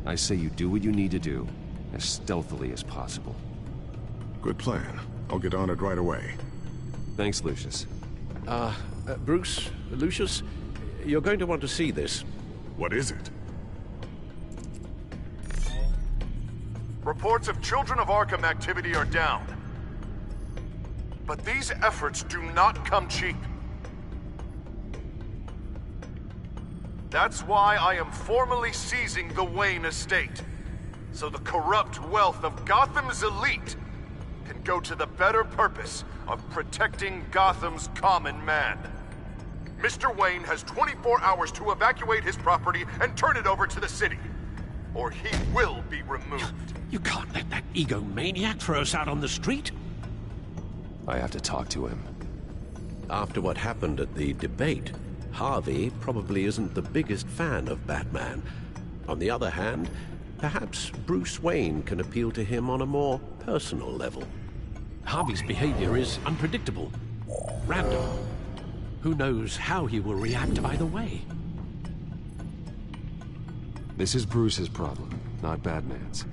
I say you do what you need to do, as stealthily as possible. Good plan. I'll get on it right away. Thanks, Lucius. Bruce, Lucius, you're going to want to see this. What is it? Reports of Children of Arkham activity are down. But these efforts do not come cheap. That's why I am formally seizing the Wayne estate, so the corrupt wealth of Gotham's elite can go to the better purpose of protecting Gotham's common man. Mr. Wayne has 24 hours to evacuate his property and turn it over to the city, or he will be removed. You can't let that egomaniac throw us out on the street. I have to talk to him. After what happened at the debate, Harvey probably isn't the biggest fan of Batman. On the other hand, perhaps Bruce Wayne can appeal to him on a more personal level. Harvey's behavior is unpredictable, random. Who knows how he will react either way? This is Bruce's problem, not Batman's.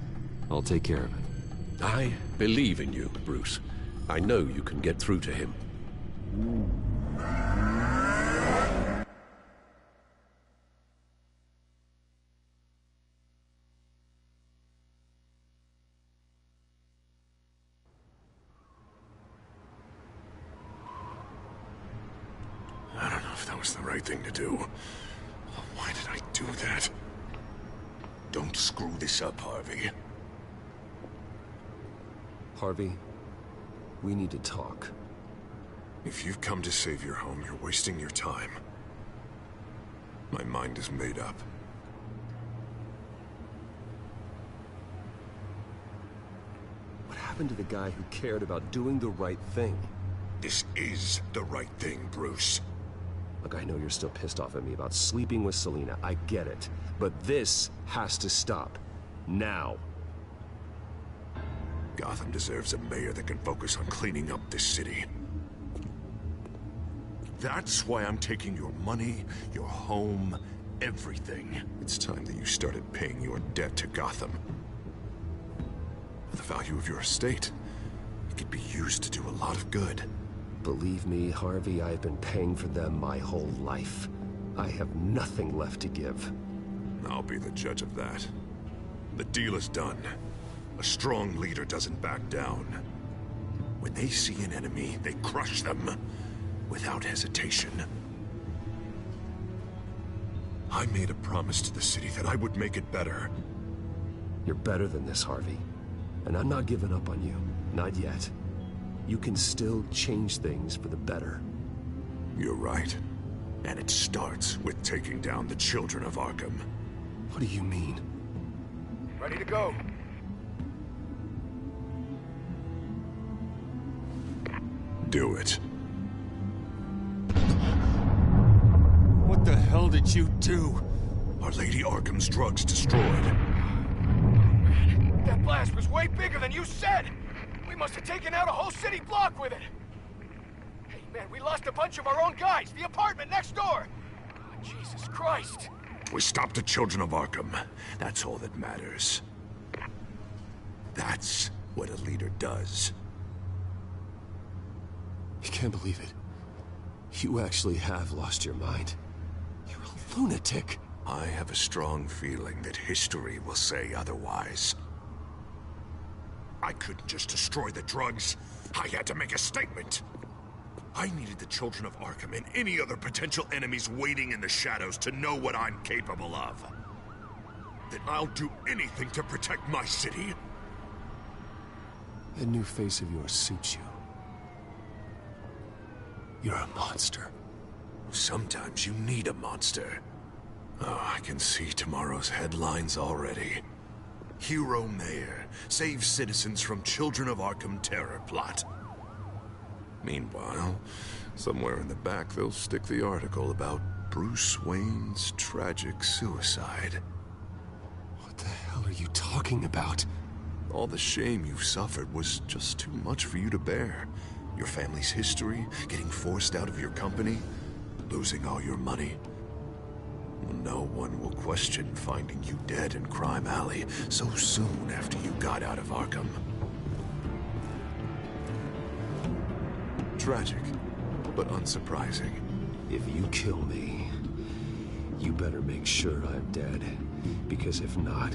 I'll take care of it. I believe in you, Bruce. I know you can get through to him. I don't know if that was the right thing to do. Why did I do that? Don't screw this up, Harvey. Harvey, we need to talk. If you've come to save your home, you're wasting your time. My mind is made up. What happened to the guy who cared about doing the right thing? This is the right thing, Bruce. Look, I know you're still pissed off at me about sleeping with Selina. I get it. But this has to stop. Now. Gotham deserves a mayor that can focus on cleaning up this city. That's why I'm taking your money, your home, everything. It's time that you started paying your debt to Gotham. For the value of your estate, it could be used to do a lot of good. Believe me, Harvey, I've been paying for them my whole life. I have nothing left to give. I'll be the judge of that. The deal is done. A strong leader doesn't back down. When they see an enemy, they crush them without hesitation. I made a promise to the city that I would make it better. You're better than this, Harvey. And I'm not giving up on you. Not yet. You can still change things for the better. You're right. And it starts with taking down the Children of Arkham. What do you mean? Ready to go. Do it. What the hell did you do? Our Lady Arkham's drugs destroyed. That blast was way bigger than you said! We must have taken out a whole city block with it! Hey man, we lost a bunch of our own guys! The apartment next door! Oh, Jesus Christ! We stopped the Children of Arkham. That's all that matters. That's what a leader does. I can't believe it. You actually have lost your mind. You're a lunatic. I have a strong feeling that history will say otherwise. I couldn't just destroy the drugs. I had to make a statement. I needed the Children of Arkham and any other potential enemies waiting in the shadows to know what I'm capable of. That I'll do anything to protect my city. That new face of yours suits you. You're a monster. Sometimes you need a monster. Oh, I can see tomorrow's headlines already. Hero Mayor saves citizens from Children of Arkham terror plot. Meanwhile, somewhere in the back they'll stick the article about Bruce Wayne's tragic suicide. What the hell are you talking about? All the shame you've suffered was just too much for you to bear. Your family's history, getting forced out of your company, losing all your money. No one will question finding you dead in Crime Alley so soon after you got out of Arkham. Tragic, but unsurprising. If you kill me, you better make sure I'm dead. Because if not,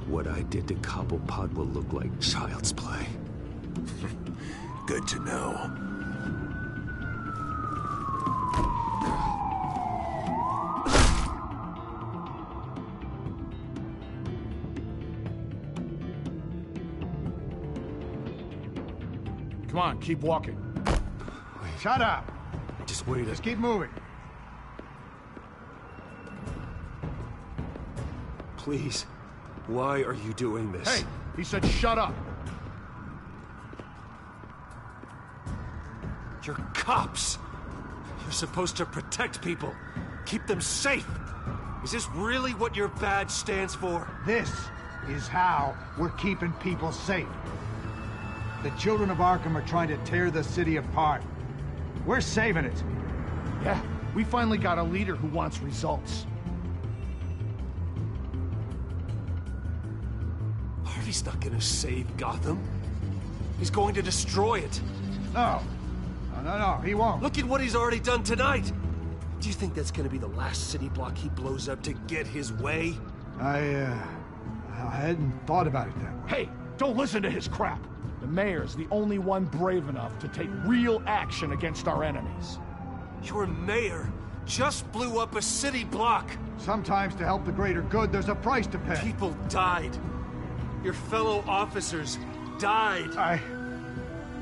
what I did to Cobblepot will look like child's play. Good to know. Come on, keep walking. Shut up. Just wait. Just keep moving. Please. Why are you doing this? Hey, he said shut up. You're cops. You're supposed to protect people. Keep them safe. Is this really what your badge stands for? This is how we're keeping people safe. The Children of Arkham are trying to tear the city apart. We're saving it. Yeah, we finally got a leader who wants results. Harvey's not gonna save Gotham. He's going to destroy it. No. No, he won't. Look at what he's already done tonight. Do you think that's gonna be the last city block he blows up to get his way? I hadn't thought about it that way. Hey, don't listen to his crap. The mayor's the only one brave enough to take real action against our enemies. Your mayor just blew up a city block. Sometimes to help the greater good, there's a price to pay. People died. Your fellow officers died.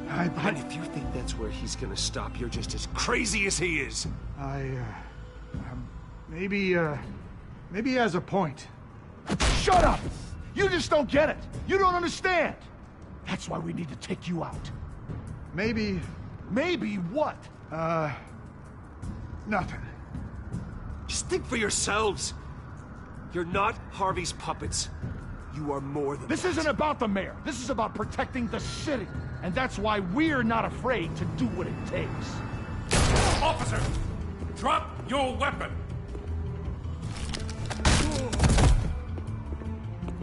And if you think that's where he's gonna stop, you're just as crazy as he is. Maybe he has a point. Shut up! You just don't get it. You don't understand. That's why we need to take you out. Maybe... Maybe what? Nothing. Just think for yourselves. You're not Harvey's puppets. You are more than This that. isn't about the mayor. This is about protecting the city. And that's why we're not afraid to do what it takes. Officer! Drop your weapon!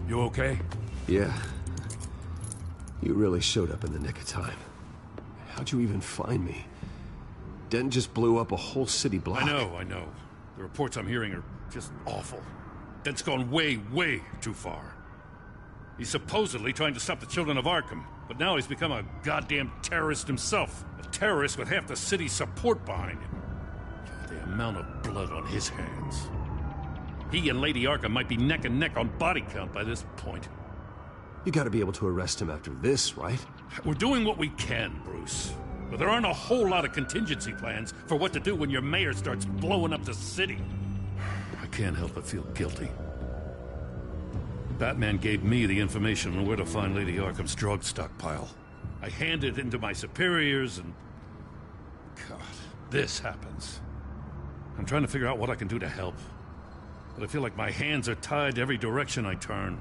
You okay? Yeah. You really showed up in the nick of time. How'd you even find me? Dent just blew up a whole city block. I know. The reports I'm hearing are just awful. Dent's gone way, way too far. He's supposedly trying to stop the Children of Arkham, but now he's become a goddamn terrorist himself. A terrorist with half the city's support behind him. The amount of blood on his hands. He and Lady Arkham might be neck and neck on body count by this point. You gotta be able to arrest him after this, right? We're doing what we can, Bruce. But there aren't a whole lot of contingency plans for what to do when your mayor starts blowing up the city. I can't help but feel guilty. Batman gave me the information on where to find Lady Arkham's drug stockpile. I handed it into my superiors and... God, this happens. I'm trying to figure out what I can do to help. But I feel like my hands are tied every direction I turn.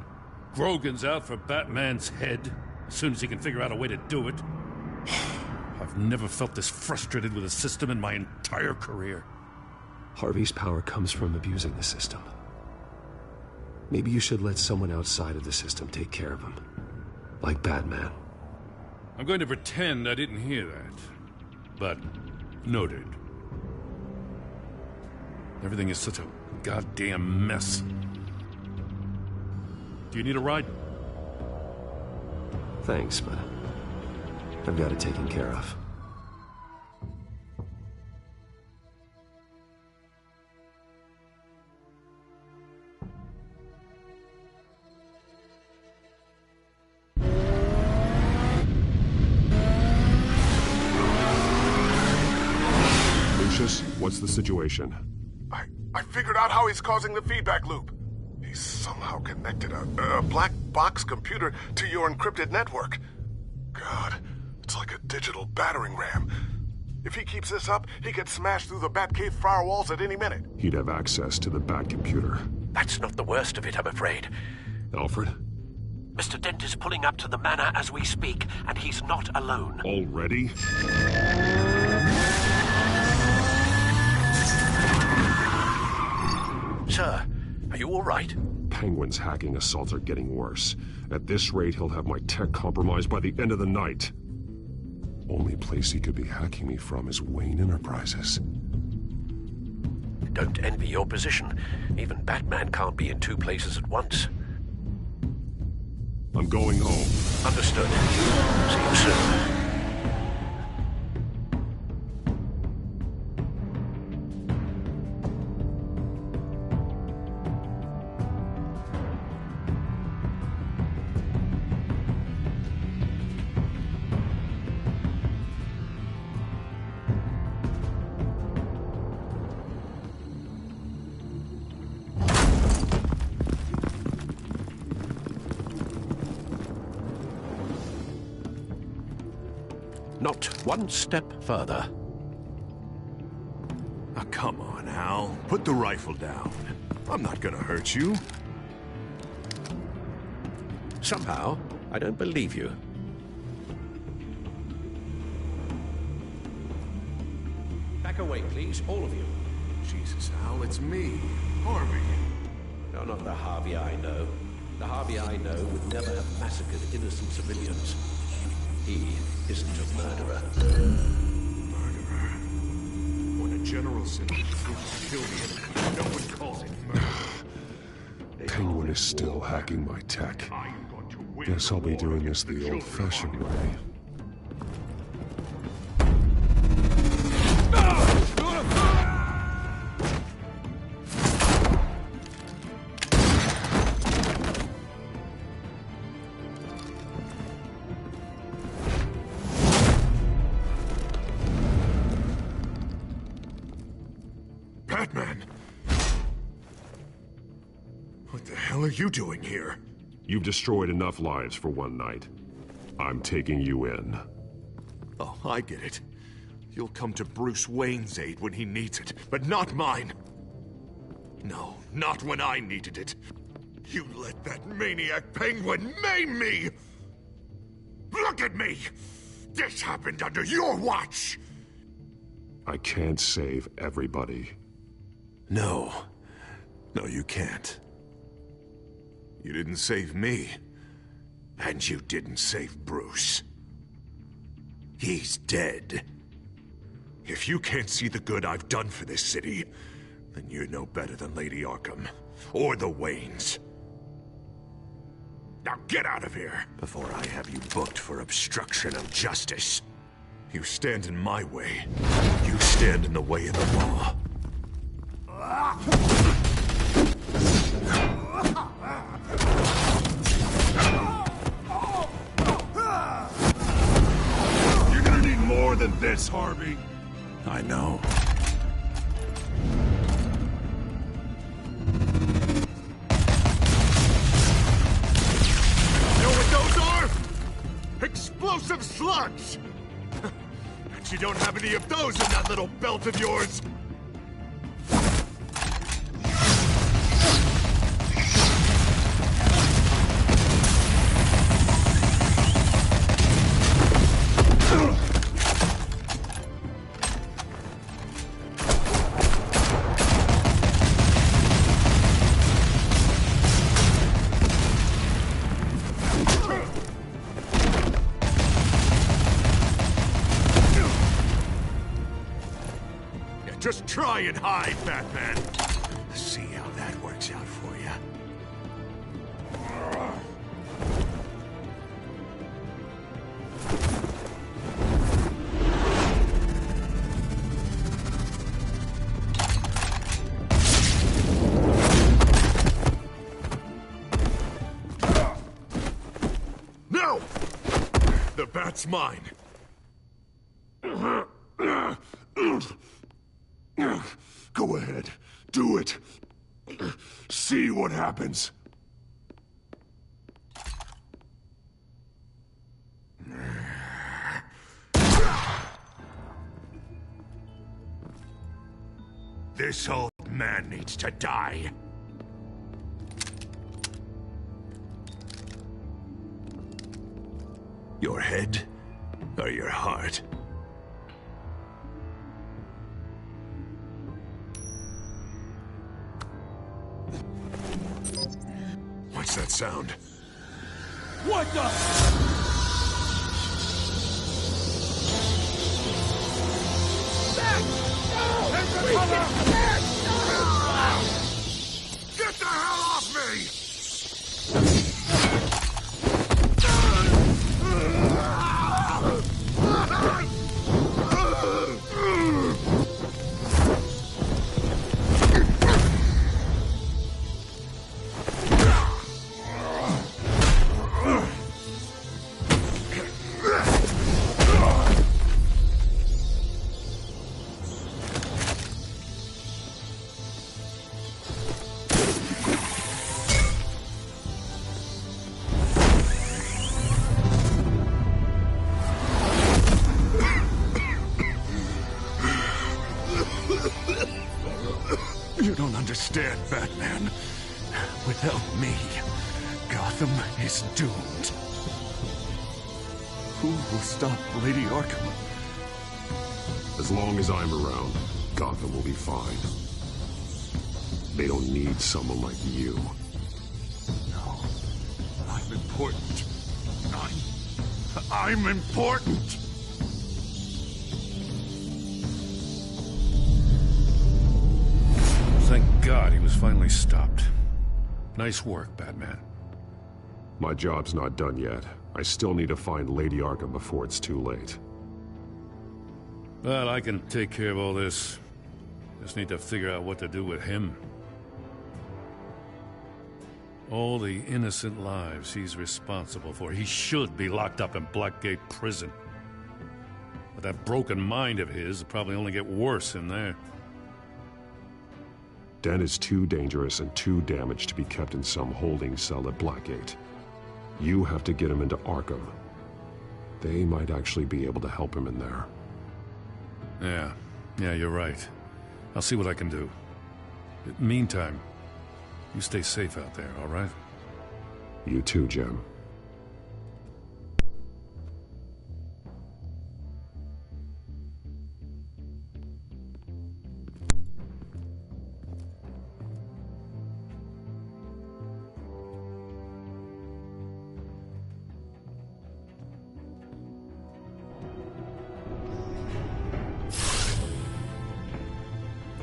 Grogan's out for Batman's head, as soon as he can figure out a way to do it. I've never felt this frustrated with a system in my entire career. Harvey's power comes from abusing the system. Maybe you should let someone outside of the system take care of him. Like Batman. I'm going to pretend I didn't hear that. But, noted. Everything is such a goddamn mess. Do you need a ride? Thanks, but I've got it taken care of. What's the situation? I figured out how he's causing the feedback loop. He's somehow connected a black box computer to your encrypted network. God, it's like a digital battering ram. If he keeps this up, he could smash through the Batcave firewalls at any minute. He'd have access to the Bat computer. That's not the worst of it, I'm afraid. Alfred? Mr. Dent is pulling up to the manor as we speak, and he's not alone. Already? Sir, are you all right? Penguin's hacking assaults are getting worse. At this rate, he'll have my tech compromised by the end of the night. Only place he could be hacking me from is Wayne Enterprises. Don't envy your position. Even Batman can't be in two places at once. I'm going home. Understood. See you soon. Not one step further. Oh, come on, Al. Put the rifle down. I'm not gonna hurt you. Somehow, I don't believe you. Back away, please, all of you. Jesus, Al, it's me, Harvey. No, not the Harvey I know. The Harvey I know would never have massacred innocent civilians. He isn't a murderer. Murderer? When a general sends his troops to kill the enemy, no one calls it murder. Penguin is still hacking my tech. Guess I'll be doing this the old-fashioned way. Batman! What the hell are you doing here? You've destroyed enough lives for one night. I'm taking you in. Oh, I get it. You'll come to Bruce Wayne's aid when he needs it, but not mine. No, not when I needed it. You let that maniac Penguin maim me! Look at me! This happened under your watch! I can't save everybody. No. No, you can't. You didn't save me. And you didn't save Bruce. He's dead. If you can't see the good I've done for this city, then you're no better than Lady Arkham. Or the Waynes. Now get out of here, before I have you booked for obstruction of justice. You stand in my way. You stand in the way of the law. You're gonna need more than this, Harvey. I know. You know what those are? Explosive slugs! Bet you don't have any of those in that little belt of yours! Just try and hide, Batman. See how that works out for you. No! The bat's mine. Go ahead. Do it. See what happens. This old man needs to die. Your head or your heart? What's that sound? What the? Get the hell off me! You don't understand, Batman. Without me, Gotham is doomed. Who will stop Lady Arkham? As long as I'm around, Gotham will be fine. They don't need someone like you. No. I'm important. I'm important! Thank God he was finally stopped. Nice work, Batman. My job's not done yet. I still need to find Lady Arkham before it's too late. But I can take care of all this. Just need to figure out what to do with him. All the innocent lives he's responsible for. He should be locked up in Blackgate Prison. But that broken mind of his will probably only get worse in there. Den is too dangerous and too damaged to be kept in some holding cell at Blackgate. You have to get him into Arkham. They might actually be able to help him in there. Yeah, you're right. I'll see what I can do. Meantime, you stay safe out there, all right? You too, Jim.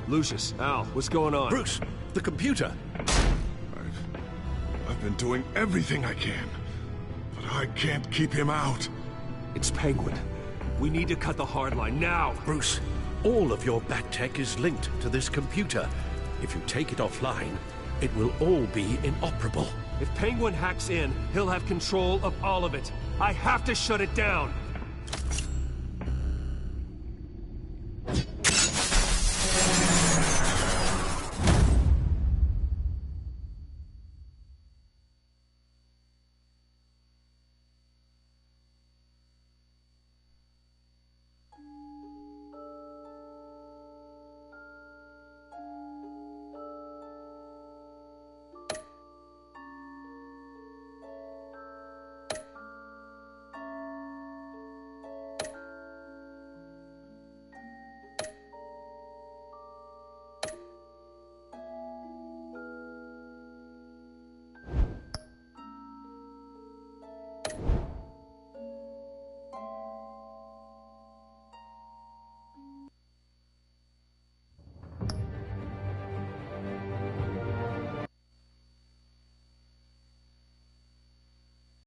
Lucius, Al, what's going on? Bruce, the computer! I've been doing everything I can, but I can't keep him out. It's Penguin. We need to cut the hard line now! Bruce, all of your bat tech is linked to this computer. If you take it offline, it will all be inoperable. If Penguin hacks in, he'll have control of all of it. I have to shut it down!